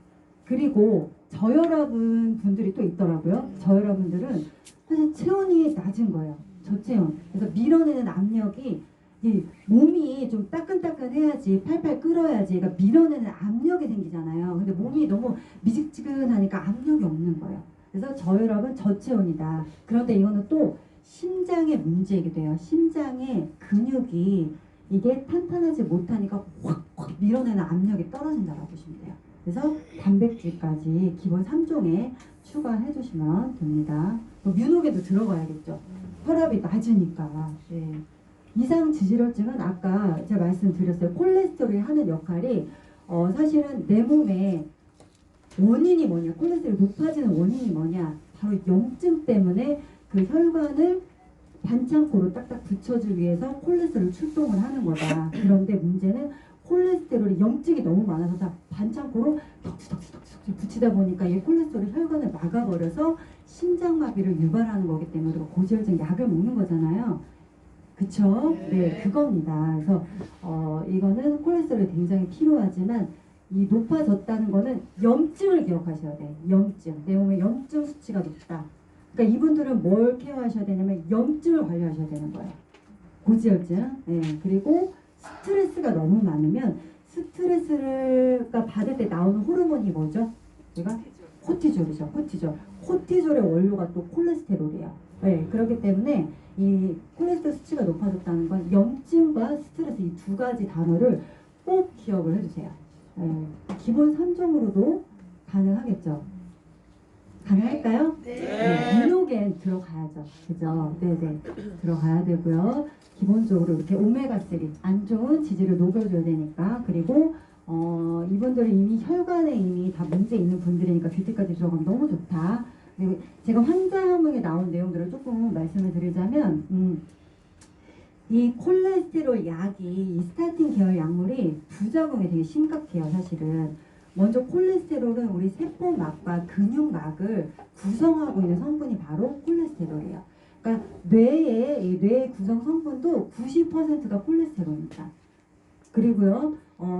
그리고 저혈압은 분들이 또 있더라고요. 저혈압분들은 사실 체온이 낮은 거예요. 저체온. 그래서 밀어내는 압력이 이 몸이 좀 따끈따끈해야지 팔팔 끓어야지 그러니까 밀어내는 압력이 생기잖아요. 근데 몸이 너무 미지근하니까 압력이 없는 거예요. 그래서 저혈압은 저체온이다. 그런데 이거는 또 심장의 문제이기도 해요. 심장의 근육이 이게 탄탄하지 못하니까 확확 밀어내는 압력이 떨어진다고 보시면 돼요. 그래서 단백질까지 기본 3종에 추가해 주시면 됩니다. 뮤노게도 들어가야겠죠. 혈압이 낮으니까. 네. 이상 지질혈증은 아까 제가 말씀드렸어요. 콜레스테롤이 하는 역할이 사실은 내 몸에 원인이 뭐냐, 콜레스테롤이 높아지는 원인이 뭐냐, 바로 염증 때문에 그 혈관을 반창고로 딱딱 붙여주기 위해서 콜레스테롤 출동을 하는 거다. 그런데 문제는 콜레스테롤이 염증이 너무 많아서 다 반창고로 덕지덕지 붙이다 보니까 이 콜레스테롤이 혈관을 막아버려서 심장마비를 유발하는 거기 때문에 우리가 고지혈증 약을 먹는 거잖아요. 그쵸? 네, 그겁니다. 그래서 이거는 콜레스테롤이 굉장히 필요하지만 이 높아졌다는 거는 염증을 기억하셔야 돼요. 염증. 내 몸에 염증 수치가 높다. 그러니까 이분들은 뭘 케어하셔야 되냐면 염증을 관리하셔야 되는 거예요. 고지혈증. 네, 그리고 스트레스가 너무 많으면 스트레스가 받을 때 나오는 호르몬이 뭐죠? 제가 코티졸이죠. 코티졸. 코티졸의 원료가 또 콜레스테롤이에요. 네, 그렇기 때문에 이 콜레스테롤 수치가 높아졌다는 건 염증과 스트레스 이 두 가지 단어를 꼭 기억을 해주세요. 네, 기본 3종으로도 가능하겠죠? 가능할까요? 네. 뮤노겐 들어가야죠. 그죠? 네네. 들어가야 되고요. 기본적으로 이렇게 오메가3 안 좋은 지질을 녹여줘야 되니까 그리고 이분들은 이미 혈관에 이미 다 문제 있는 분들이니까 뷰티까지 들어가면 너무 좋다. 그리고 제가 환자명에 나온 내용들을 조금 말씀을 드리자면 이 콜레스테롤 약이 이 스타틴 계열 약물이 부작용이 되게 심각해요. 사실은 먼저 콜레스테롤은 우리 세포막과 근육막을 구성하고 있는 성분이 바로 콜레스테롤이에요. 그러니까 뇌의 구성 성분도 90%가 콜레스테롤입니다. 그리고요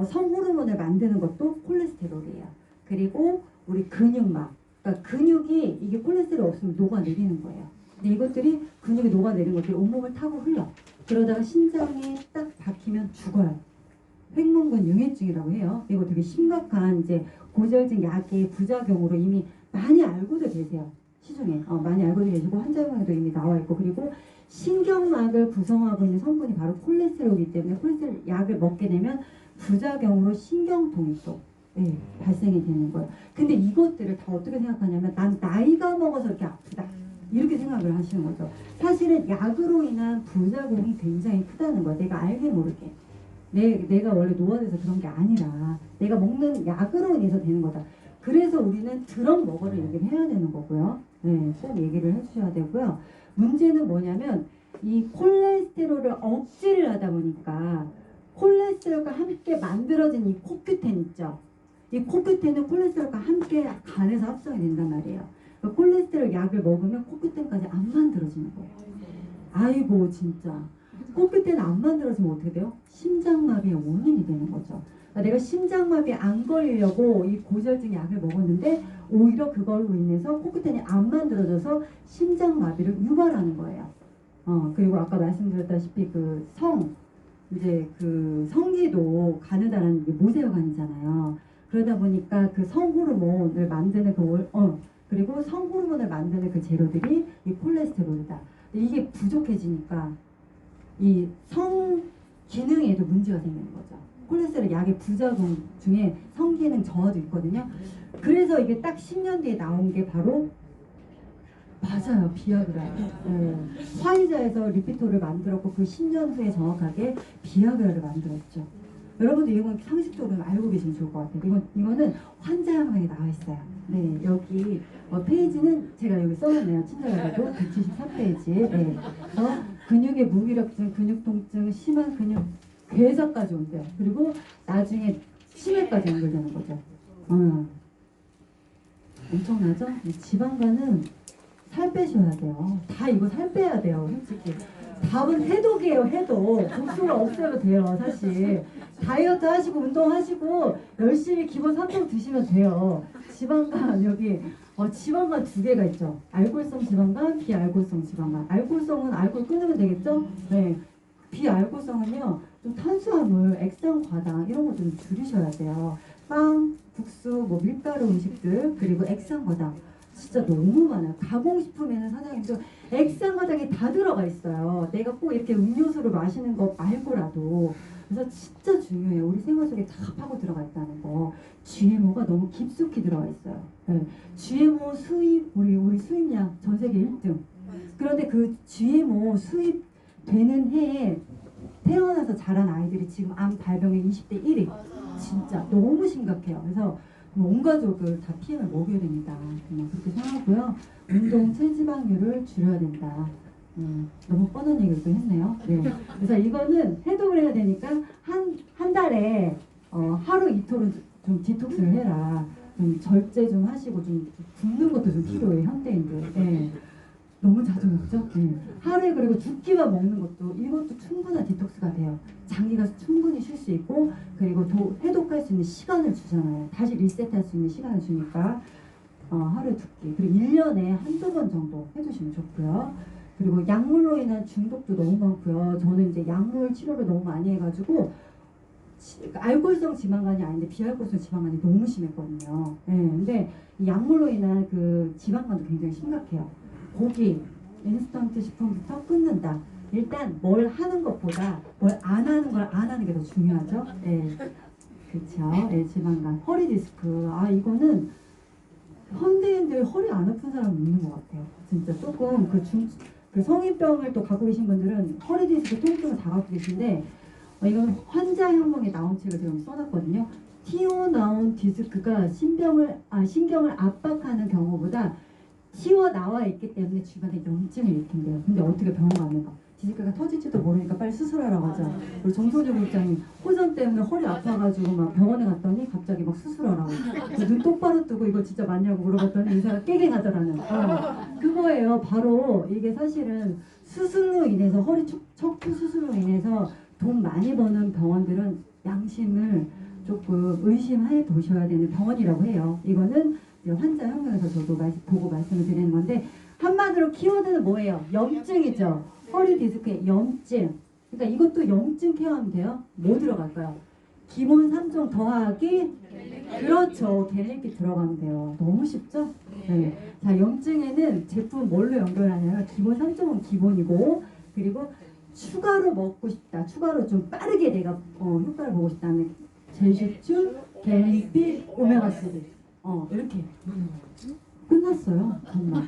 성호르몬을 만드는 것도 콜레스테롤이에요. 그리고 우리 근육막, 그러니까 근육이 이게 콜레스테롤 없으면 녹아내리는 거예요. 근데 이것들이 근육이 녹아내리는 것들이 온몸을 타고 흘러. 그러다가 심장에 딱 박히면 죽어요. 횡문근 융해증이라고 해요. 이거 되게 심각한 이제 고지혈증 약의 부작용으로 이미 많이 알고도 계세요. 시중에 많이 알고도 계시고 환자명에도 이미 나와 있고 그리고 신경막을 구성하고 있는 성분이 바로 콜레스테롤이기 때문에 콜레스테롤 약을 먹게 되면 부작용으로 신경통이 발생이 되는 거예요. 근데 이것들을 다 어떻게 생각하냐면 난 나이가 먹어서 이렇게 아프다. 이렇게 생각을 하시는 거죠. 사실은 약으로 인한 부작용이 굉장히 크다는 거예요. 내가 알게 모르게. 내가 원래 노화돼서 그런 게 아니라 내가 먹는 약으로 인해서 되는 거다. 그래서 우리는 드럭 먹어를 얘기를 해야 되는 거고요. 네, 꼭 얘기를 해주셔야 되고요. 문제는 뭐냐면 이 콜레스테롤을 억제를 하다 보니까 콜레스테롤과 함께 만들어진 이 코큐텐 있죠. 이 코큐텐은 콜레스테롤과 함께 간에서 합성이 된단 말이에요. 그러니까 콜레스테롤 약을 먹으면 코큐텐까지 안 만들어지는 거예요. 아이고 진짜. 코큐텐 안 만들어지면 어떻게 돼요? 심장마비의 원인이 되는 거죠. 그러니까 내가 심장마비 안 걸리려고 이 고지혈증 약을 먹었는데 오히려 그걸로 인해서 코큐텐이 안 만들어져서 심장마비를 유발하는 거예요. 그리고 아까 말씀드렸다시피 그 성기도 가느다라는 게 모세혈관이잖아요. 그러다 보니까 그 성호르몬을 만드는 그리고 성호르몬을 만드는 그 재료들이 이 콜레스테롤이다. 이게 부족해지니까 이 성 기능에도 문제가 생기는 거죠. 콜레스테롤 약의 부작용 중에 성기능 저하도 있거든요. 그래서 이게 딱 10년 뒤에 나온 게 바로 맞아요. 비아그라예요. 네. 화이자에서 리피토를 만들었고 그 10년 후에 정확하게 비아그라를 만들었죠. 여러분들 이건 상식적으로 알고 계시면 좋을 것 같아요. 이거는 환자 명에 나와 있어요. 네, 여기 페이지는 제가 여기 써놨네요. 친절하게도 173페이지. 네. 근육의 무기력증, 근육 통증, 심한 근육 괴사까지 온대요. 그리고 나중에 치매까지 연결되는 거죠. 엄청나죠? 지방간은 살 빼셔야 돼요. 다 이거 살 빼야 돼요, 솔직히. 답은 해독이에요, 해독. 독소를 없애면 돼요, 사실. 다이어트 하시고 운동하시고 열심히 기본 3종 드시면 돼요. 지방간 여기 지방간 두 개가 있죠. 알코올성 지방간, 비알코올성 지방간. 알코올성은 알코올 끊으면 되겠죠? 네. 비알코올성은요, 좀 탄수화물, 액상 과당 이런 거 좀 줄이셔야 돼요. 빵, 국수, 뭐 밀가루 음식들 그리고 액상 과당. 진짜 너무 많아요. 가공식품에는 사장님도 액상 과당이 다 들어가 있어요. 내가 꼭 이렇게 음료수를 마시는 거 말고라도. 그래서 진짜 중요해요. 우리 생활 속에 다 파고 들어가 있다는 거. GMO가 너무 깊숙이 들어가 있어요. 네. GMO 수입, 우리 수입량 전 세계 1등. 그런데 그 GMO 수입되는 해에 태어나서 자란 아이들이 지금 암 발병의 20대 1위. 진짜 너무 심각해요. 그래서 온 가족을 다 PM을 먹여야 됩니다. 그렇게 생각하고요. 운동 체지방률을 줄여야 된다. 너무 뻔한 얘기를 또 했네요. 네. 그래서 이거는 해독을 해야 되니까 한 달에 하루 이틀은 좀 디톡스를 해라. 좀 절제 좀 하시고 좀 굶는 것도 좀 필요해 현대인들. 네. 너무 자주 먹죠? 네. 하루에 그리고 두 끼만 먹는 것도 이것도 충분한 디톡스가 돼요. 장기가 충분히 쉴 수 있고 그리고 해독할 수 있는 시간을 주잖아요. 다시 리셋할 수 있는 시간을 주니까 하루에 두 끼 그리고 1년에 한두 번 정도 해주시면 좋고요. 그리고 약물로 인한 중독도 너무 많고요. 저는 이제 약물 치료를 너무 많이 해가지고 알코올성 지방간이 아닌데 비알코올성 지방간이 너무 심했거든요. 네, 근데 이 약물로 인한 그 지방간도 굉장히 심각해요. 고기, 인스턴트 식품부터 끊는다. 일단 뭘 하는 것보다 뭘 안 하는 걸 안 하는 게 더 중요하죠. 네, 그렇죠. 네, 지방간, 허리 디스크. 이거는 현대인들 허리 안 아픈 사람 있는 것 같아요. 진짜 조금 그 성인병을 또 갖고 계신 분들은 허리 디스크 통증을 다 갖고 계신데 이건 환자 혁명에 나온 책을 제가 써놨거든요. 튀어나온 디스크가 신경을 압박하는 경우보다 튀어나와 있기 때문에 주변에 염증을 일으킨대요. 근데 어떻게 병원 가는가? 디스크가 터질지도 모르니까 빨리 수술하라고 하죠. 그리고 정소재 국장님 호전 때문에 허리 아파가지고 막 병원에 갔더니 갑자기 막 수술하라고. 눈 똑바로 뜨고 이거 진짜 맞냐고 물어봤더니 의사가 깨갱하더라는. 그거예요. 바로 이게 사실은 수술로 인해서 허리 척추 수술로 인해서 돈 많이 버는 병원들은 양심을 조금 의심해 보셔야 되는 병원이라고 해요. 이거는 환자 혁명에서 저도 보고 말씀을 드리는 건데 한마디로 키워드는 뭐예요? 염증이죠. 허리 디스크의 염증. 그러니까 이것도 염증 케어하면 돼요. 뭐 들어갈까요? 기본 3종 더하기 그렇죠. 갤리피 들어가면 돼요. 너무 쉽죠? 네. 자, 염증에는 제품 뭘로 연결하냐면 기본 3종은 기본이고 그리고 추가로 먹고 싶다. 추가로 좀 빠르게 내가 효과를 보고 싶다면 젤슈추, 갤리피, 오메가3 이렇게 끝났어요. 정말.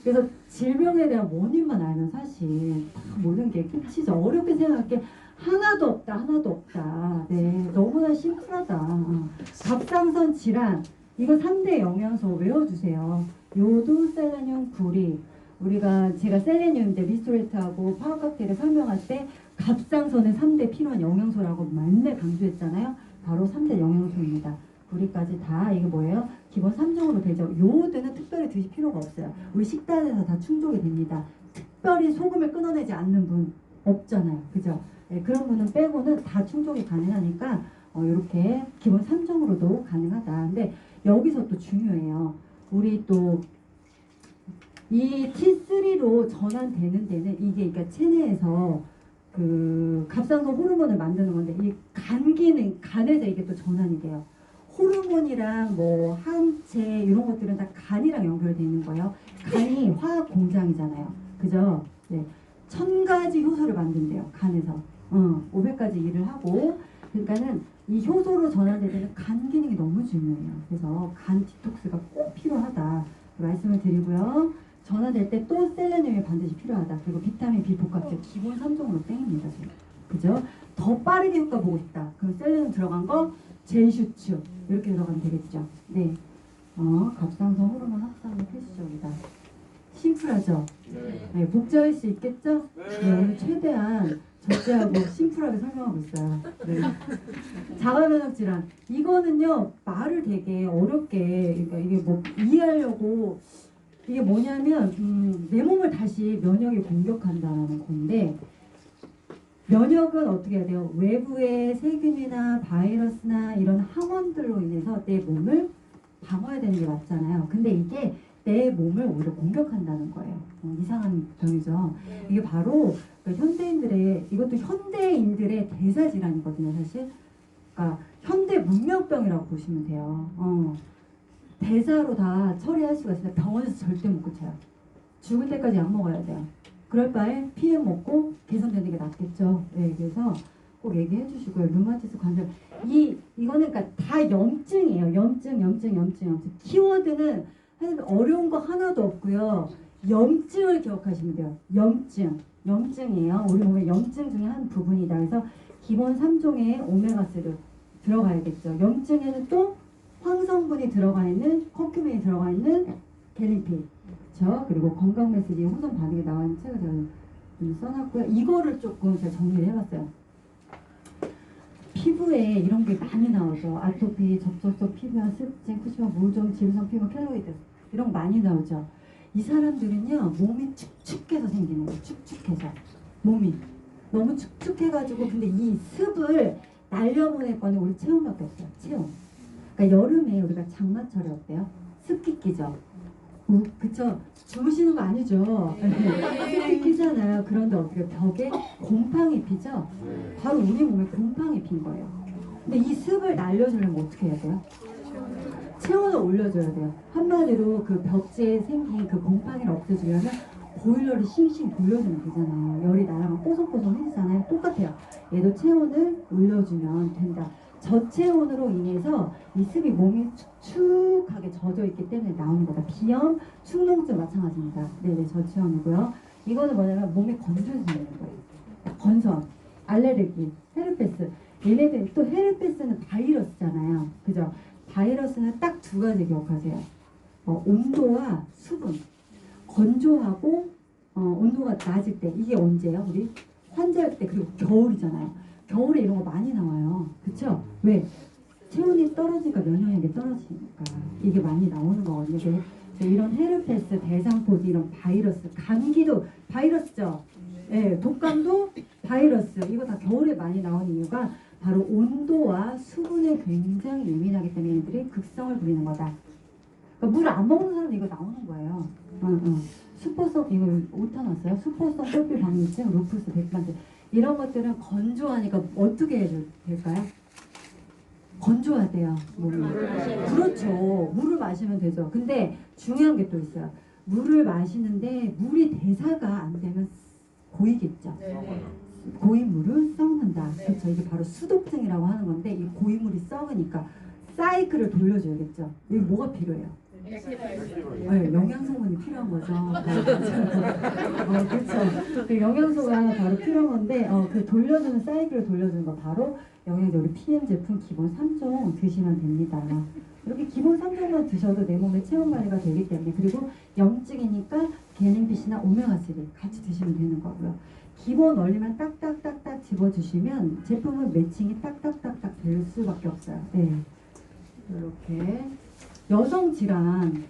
그래서 질병에 대한 원인만 알면 사실 다 모든 게 끝이죠. 어렵게 생각할 게 하나도 없다. 네, 너무나 심플하다. 갑상선 질환 이거 3대 영양소 외워주세요. 요도, 셀레늄, 구리. 제가 셀레늄 리스토레이트하고 파워칵테일을 설명할 때 갑상선의 3대 필요한 영양소라고 맨날 강조했잖아요. 바로 3대 영양소입니다. 구리까지 다 이게 뭐예요? 기본 3종으로 되죠. 요오드는 특별히 드실 필요가 없어요. 우리 식단에서 다 충족이 됩니다. 특별히 소금을 끊어내지 않는 분 없잖아요. 그죠? 네, 그런 분은 빼고는 다 충족이 가능하니까 이렇게 기본 3종으로도 가능하다. 근데 여기서 또 중요해요. 우리 또 이 T3로 전환되는 데는 이게 그러니까 체내에서 그 갑상선 호르몬을 만드는 건데 이 간 기능, 간에서 이게 또 전환이 돼요. 호르몬이랑 뭐 항체 이런 것들은 다 간이랑 연결되어 있는 거예요. 간이 화학 공장이잖아요. 그죠? 네. 1000가지 효소를 만든대요. 간에서. 500가지 일을 하고 그러니까는 이 효소로 전환될 때는 간 기능이 너무 중요해요. 그래서 간 디톡스가 꼭 필요하다. 말씀을 드리고요. 전환될 때 또 셀레늄이 반드시 필요하다. 그리고 비타민 B 복합제 기본 3종으로 땡입니다. 그죠? 더 빠르게 효과 보고 싶다. 그럼 셀레늄 들어간 거 젤슈추 이렇게 들어가면 되겠죠. 네. 갑상선 호르몬 합성이 필수적이다. 심플하죠? 네, 복잡할 수 있겠죠? 네, 오늘 최대한 절제하고 심플하게 설명하고 있어요. 네. 자가면역 질환. 이거는요, 말을 되게 어렵게, 그러니까 이게 뭐 이해하려고, 이게 뭐냐면, 내 몸을 다시 면역이 공격한다는 건데, 면역은 어떻게 해야 돼요? 외부의 세균이나 바이러스나 이런 항원들로 인해서 내 몸을 방어해야 되는 게 맞잖아요. 근데 이게 내 몸을 오히려 공격한다는 거예요. 이상한 병이죠. 이게 바로 그 현대인들의, 이것도 현대인들의 대사 질환이거든요, 사실. 그러니까 현대 문명병이라고 보시면 돼요. 대사로 다 처리할 수가 있어요. 병원에서 절대 못 고쳐요. 죽을 때까지 약 먹어야 돼요. 그럴 바에 PM 먹고 개선되는 게 낫겠죠. 네, 그래서 꼭 얘기해 주시고요. 류마티스 관절. 이거는 그러니까 다 염증이에요. 염증. 키워드는 사실 어려운 거 하나도 없고요. 염증을 기억하시면 돼요. 염증이에요. 우리 몸의 염증 중에 한 부분이다. 그래서 기본 3종의 오메가3를 들어가야겠죠. 염증에는 또 황성분이 들어가 있는, 커큐민이 들어가 있는 갤린핀. 그렇죠? 그리고 건강 메시지 호선 반응에 나와 있는 책을 제가 좀 써놨고요. 이거를 조금 제가 정리를 해봤어요. 피부에 이런 게 많이 나오죠. 아토피, 접촉성 피부염, 습진, 쿠시마, 무좀, 질성 피부, 켈로이드 이런 거 많이 나오죠. 이 사람들은요, 몸이 축축해서 생기는 거예요. 축축해서 몸이 너무 축축해가지고, 근데 이 습을 날려보낼 거는 우리 체온밖에 없어요. 체온. 그러니까 여름에 우리가 장마철에 어때요? 습기 끼죠. 그쵸? 주무시는 거 아니죠? 습기 끼잖아요. 그런데 어떻게 벽에 곰팡이 피죠? 바로 우리 몸에 곰팡이 핀 거예요. 근데 이 습을 날려주려면 어떻게 해야 돼요? 체온을 올려줘야 돼요. 한마디로 그 벽지에 생긴 그 곰팡이를 없애주려면 보일러를 싱싱 돌려주면 되잖아요. 열이 나가면 뽀송뽀송해지잖아요. 똑같아요. 얘도 체온을 올려주면 된다. 저체온으로 인해서 이 습이 몸이 축축하게 젖어 있기 때문에 나오는 거다. 비염, 축농증 마찬가지입니다. 네네, 저체온이고요. 이거는 뭐냐면 몸이 건조해서 생기는 거예요. 건선, 알레르기, 헤르페스. 얘네들 또 헤르페스는 바이러스잖아요. 그죠? 바이러스는 딱 두 가지 기억하세요. 온도와 수분. 건조하고 온도가 낮을 때, 이게 언제예요? 우리 환절기 때, 그리고 겨울이잖아요. 겨울에 이런 거 많이 나와요. 그쵸? 왜? 체온이 떨어지니까 면역력이 떨어지니까 이게 많이 나오는 거거든요. 그래서 이런 헤르페스, 대상포지, 이런 바이러스, 감기도 바이러스죠. 예, 독감도 바이러스. 이거 다 겨울에 많이 나오는 이유가 바로 온도와 수분에 굉장히 예민하기 때문에 얘들이 극성을 부리는 거다. 그러니까 물 안 먹는 사람은 이거 나오는 거예요. 슈퍼성, 이거 오타 났어요? 슈퍼성 똘비 방미증, 루푸스, 백반제. 이런 것들은 건조하니까 어떻게 해야 될까요? 건조하대요. 몸이. 그렇죠. 물을 마시면 되죠. 근데 중요한 게 또 있어요. 물을 마시는데 물이 대사가 안 되면 고이겠죠. 고인 물을 썩는다. 그렇죠. 이게 바로 수독증이라고 하는 건데, 이 고인 물이 썩으니까 사이클을 돌려줘야겠죠. 여기 뭐가 필요해요? 네, 영양성분이 필요한 거죠. 그렇죠. 그 영양소가 바로 필요한 건데, 그 돌려주는 사이클을 돌려주는 거 바로 영양제, 우리 PM 제품 기본 3종 드시면 됩니다. 이렇게 기본 3종만 드셔도 내 몸에 체온 관리가 되기 때문에, 그리고 염증이니까 갤린핏이나 오메가3 같이 드시면 되는 거고요. 기본 원리만 딱딱딱딱 집어주시면 제품은 매칭이 딱딱딱딱 될 수밖에 없어요. 네. 이렇게 여성 질환,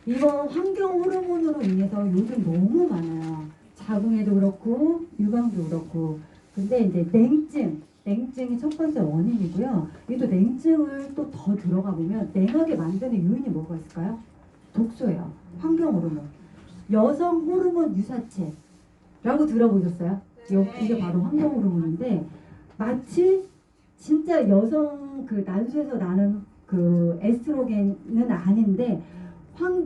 이거 환경 호르몬으로 인해서 요즘 너무 많아요. 자궁에도 그렇고 유방도 그렇고. 근데 이제 냉증이 첫 번째 원인이고요. 이또 냉증을 또 더 들어가 보면 냉하게 만드는 요인이 뭐가 있을까요? 독소예요. 환경 호르몬. 여성 호르몬 유사체라고 들어보셨어요? 이게 바로 환경 호르몬인데, 마치 진짜 여성 그 난수에서 나는 그 에스트로겐은 아닌데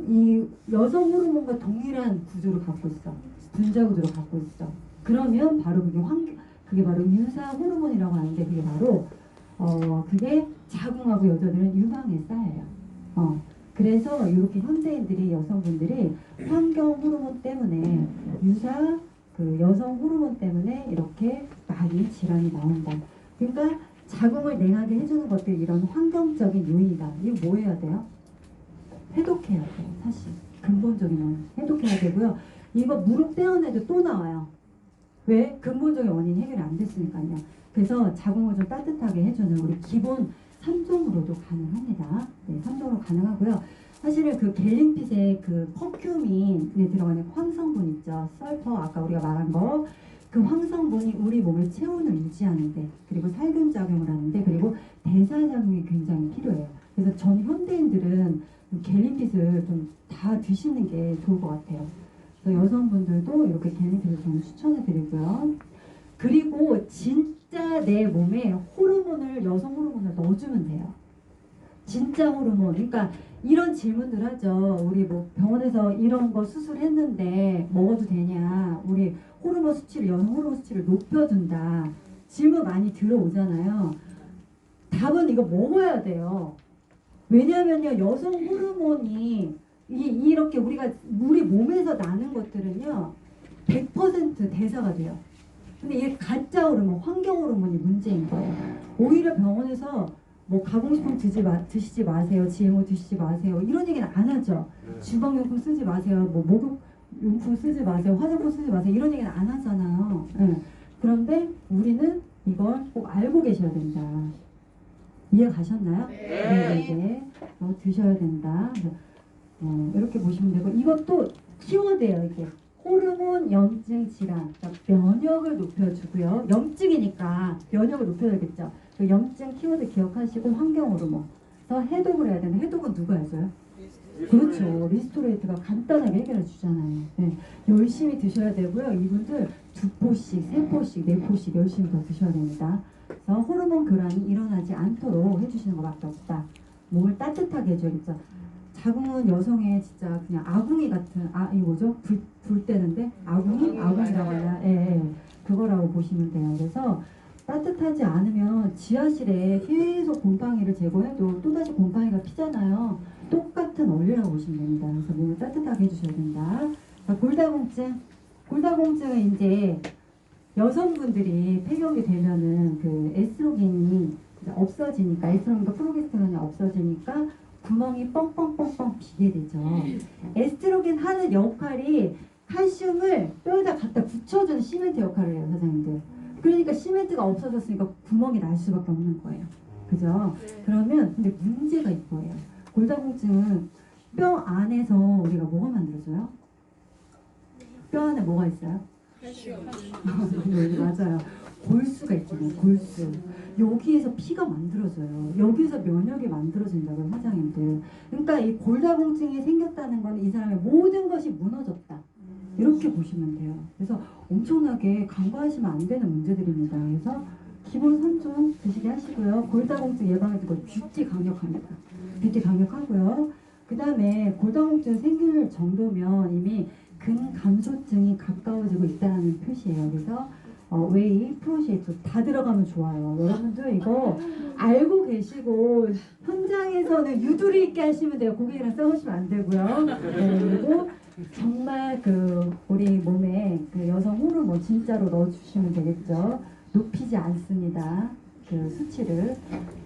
이 여성 호르몬과 동일한 구조를 갖고 있어. 분자 구조를 갖고 있어. 그러면 바로 그게 바로 유사 호르몬이라고 하는데, 그게 바로 그게 자궁하고 여자들은 유방에 쌓여요. 그래서 이렇게 현대인들이, 여성분들이 환경 호르몬 때문에, 유사 그 여성 호르몬 때문에 이렇게 많이 질환이 나온다. 그러니까 자궁을 냉하게 해주는 것들, 이런 환경적인 요인이다. 이거 뭐 해야 돼요? 해독해야 돼요. 사실 근본적인 원인 해독해야 되고요. 이거 무릎 떼어내도 또 나와요. 왜? 근본적인 원인이 해결이 안 됐으니까요. 그래서 자궁을 좀 따뜻하게 해주는 우리 기본 3종으로도 가능합니다. 네, 3종으로 가능하고요. 사실은 그 갤링핏의 그 커큐민에 들어가는 황성분 있죠. 설퍼 아까 우리가 말한 거. 그 황성분이 우리 몸의 체온을 유지하는데 그리고 살균 작용을 하는데 그리고 대사 작용이 굉장히 필요해요. 그래서 전 현대인들은 갤링핏을 좀 다 드시는 게 좋을 것 같아요. 그래서 여성분들도 이렇게 갤링핏을 좀 추천해 드리고요. 그리고 진짜 내 몸에 호르몬을 여성 호르몬을 넣어주면 돼요. 진짜 호르몬. 그러니까 이런 질문들 하죠. 우리 뭐 병원에서 이런 거 수술했는데 먹어도 되냐? 우리 호르몬 수치를 여성 호르몬 수치를 높여준다. 질문 많이 들어오잖아요. 답은 이거 먹어야 돼요. 왜냐면요 여성 호르몬이 이렇게 우리 몸에서 나는 것들은요 100% 대사가 돼요. 근데 이게 가짜 호르몬, 환경 호르몬이 문제인 거예요. 오히려 병원에서 뭐 가공식품 드시지 마세요, GMO 드시지 마세요 이런 얘기는 안 하죠. 주방용품 쓰지 마세요, 뭐 목욕용품 쓰지 마세요, 화장품 쓰지 마세요 이런 얘기는 안 하잖아요. 네. 그런데 우리는 이걸 꼭 알고 계셔야 된다. 이해 가셨나요? 네. 드셔야 된다. 이렇게 보시면 되고 이것도 키워드예요. 이게 호르몬 염증 질환, 그러니까 면역을 높여주고요. 염증이니까 면역을 높여야겠죠. 그 염증 키워드 기억하시고 환경 호르몬. 그래서 해독을 해야 되는데 해독은 누가 해줘요? 그렇죠. 리스토레이트가 간단하게 해결해 주잖아요. 네. 열심히 드셔야 되고요. 이분들 2포씩, 3포씩, 4포씩 열심히 더 드셔야 됩니다. 그래서 호르몬 교란이 일어나지 않도록 해주시는 것밖에 없다. 몸을 따뜻하게 해줘야겠죠. 자궁은 여성의 진짜 그냥 아궁이 같은 이 뭐죠? 불 때는데 아궁이라고 해야 그거라고 보시면 돼요. 그래서 따뜻하지 않으면 지하실에 계속 곰팡이를 제거해도 또다시 곰팡이가 피잖아요. 똑같은 원리라고 보시면 됩니다. 그래서 몸을 따뜻하게 해주셔야 된다. 골다공증은 이제 여성분들이 폐경이 되면은 그 에스트로겐이 없어지니까 에스트로겐과 프로게스테론이 없어지니까 구멍이 뻥뻥뻥뻥 비게 되죠. 에스트로겐 하는 역할이 칼슘을 뼈에다 갖다 붙여주는 시멘트 역할을 해요, 사장님들. 그러니까 시멘트가 없어졌으니까 구멍이 날 수밖에 없는 거예요. 그죠? 그러면 근데 문제가 이거예요. 골다공증은 뼈 안에서 우리가 뭐가 만들어져요? 뼈 안에 뭐가 있어요? 맞아요. 골수가 있잖아요. 골수. 여기에서 피가 만들어져요. 여기서 면역이 만들어진다고요, 사장님들. 그러니까 이 골다공증이 생겼다는 건 이 사람의 모든 것이 무너졌다. 이렇게 보시면 돼요. 그래서 엄청나게 간과하시면 안 되는 문제들입니다. 그래서 기본 3종 드시게 하시고요. 골다공증 예방해주고 뷰티 강력합니다. 뷰티 강력하고요. 그 다음에 골다공증 생길 정도면 이미 근감소증이 가까워지고 있다는 표시예요. 그래서 웨이, 프로시에이트 다 들어가면 좋아요. 여러분들 이거 알고 계시고 현장에서는 유두리 있게 하시면 돼요. 고객이랑 싸우시면 안 되고요. 네, 그리고 정말 우리 몸에 그 여성 호르몬 진짜로 넣어주시면 되겠죠. 높이지 않습니다. 그 수치를.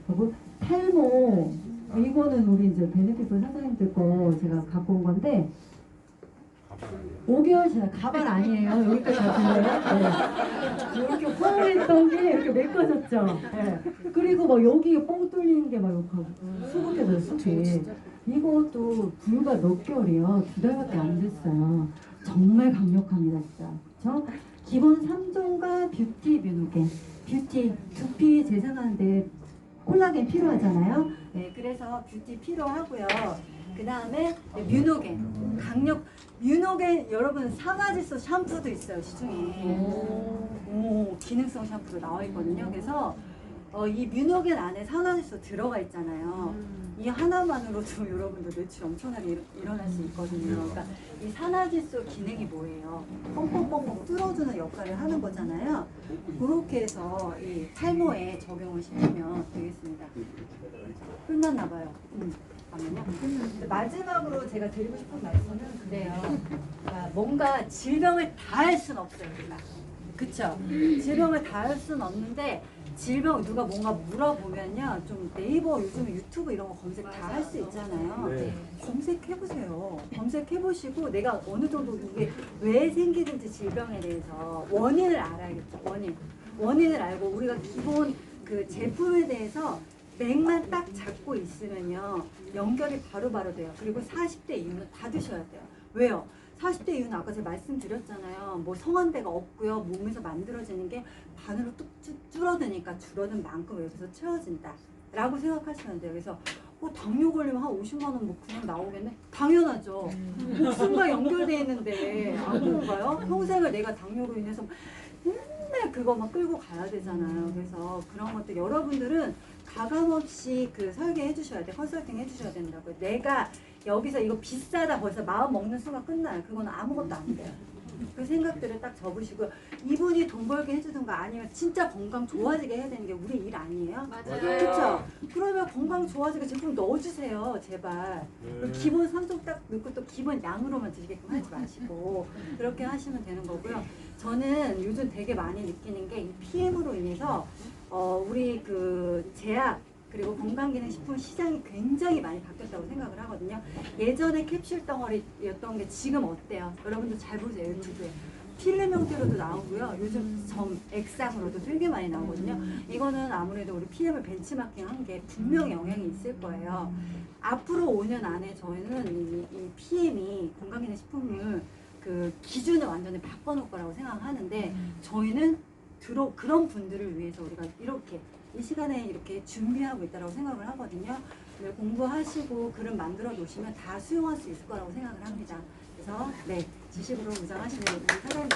그리고 탈모 이거는 우리 이제 베네피플 사장님들 거 제가 갖고 온 건데 5개월 지나 가발 아니에요. 여기까지 가실래요? 네. 이렇게 뻥했던 게 이렇게 메꿔졌죠. 네. 그리고 막 여기에 뻥 뚫리는 게 막 수북해져요. 수북이. 이것도 불과 몇 개월이요. 2달밖에 안 됐어요. 정말 강력합니다, 진짜. 그렇죠? 기본 3종과 뷰티 뮤노겐. 뷰티 두피 재생하는데 콜라겐 필요하잖아요. 네, 그래서 뷰티 필요하고요. 그 다음에 뮤노겐 강력 뮤노겐 여러분 산화질소 샴푸도 있어요 시중에. 기능성 샴푸도 나와 있거든요. 그래서 이 뮤노겐 안에 산화질소 들어가 있잖아요. 이 하나만으로도 여러분들 매출 엄청나게 일어날 수 있거든요. 그러니까 이 산화질소 기능이 뭐예요? 뻥뻥뻥뻥 뚫어주는 역할을 하는 거잖아요. 그렇게 해서 이 탈모에 적용을 시키면 되겠습니다. 끝났나 봐요. 마지막으로 제가 드리고 싶은 말씀은 그래요. 그러니까 뭔가 질병을 다 할 수는 없어요, 우리가. 그쵸. 질병을 다 할 수는 없는데 질병 누가 뭔가 물어보면요. 좀 네이버 요즘 유튜브 이런 거 검색 다 할 수 있잖아요. 네. 검색해보세요. 검색해보시고 내가 어느 정도 이게 왜 생기는지 질병에 대해서 원인을 알아야겠죠. 원인을 알고 우리가 기본 그 제품에 대해서 맥만 딱 잡고 있으면요. 연결이 바로바로 돼요. 그리고 40대 이후는 다 드셔야 돼요. 왜요? 40대 이후는 아까 제가 말씀드렸잖아요. 뭐 성한대가 없고요. 몸에서 만들어지는 게 반으로 뚝 줄어드니까 줄어든 만큼 여기서 채워진다. 라고 생각하시면 돼요. 그래서 당뇨 걸리면 한 50만 원 뭐 그냥 나오겠네? 당연하죠. 목숨과 연결돼 있는데 안 그런가요? 평생을 내가 당뇨로 인해서 맨날 그거만 끌고 가야 되잖아요. 그래서 그런 것들 여러분들은 가감없이 그 설계해 주셔야 돼. 컨설팅 해 주셔야 된다고요. 내가 여기서 이거 비싸다 벌써 마음 먹는 순간 끝나요. 그건 아무것도 안 돼요. 그 생각들을 딱 접으시고 이분이 돈 벌게 해주든가 아니면 진짜 건강 좋아지게 해야 되는 게 우리 일 아니에요? 맞아요. 그렇죠? 그러면 건강 좋아지게 제품 넣어주세요. 제발. 네. 기본 산소 딱 넣고 또 기본 양으로만 드시게끔 하지 마시고 그렇게 하시면 되는 거고요. 저는 요즘 되게 많이 느끼는 게 이 PM으로 인해서 우리 그 제약 그리고 건강기능식품 시장이 굉장히 많이 바뀌었다고 생각을 하거든요. 예전에 캡슐 덩어리였던 게 지금 어때요? 여러분들 잘 보세요. 유튜브에. 필름 형태로도 나오고요. 요즘 점, 액상으로도 되게 많이 나오거든요. 이거는 아무래도 우리 PM을 벤치마킹 한 게 분명히 영향이 있을 거예요. 앞으로 5년 안에 저희는 이 PM이 건강기능식품을 그 기준을 완전히 바꿔놓을 거라고 생각하는데 저희는 그런 분들을 위해서 우리가 이렇게 이 시간에 이렇게 준비하고 있다고 생각을 하거든요. 네, 공부하시고 글을 만들어 놓으시면 다 수용할 수 있을 거라고 생각을 합니다. 그래서 네, 지식으로 무장하시는 우리 사장님.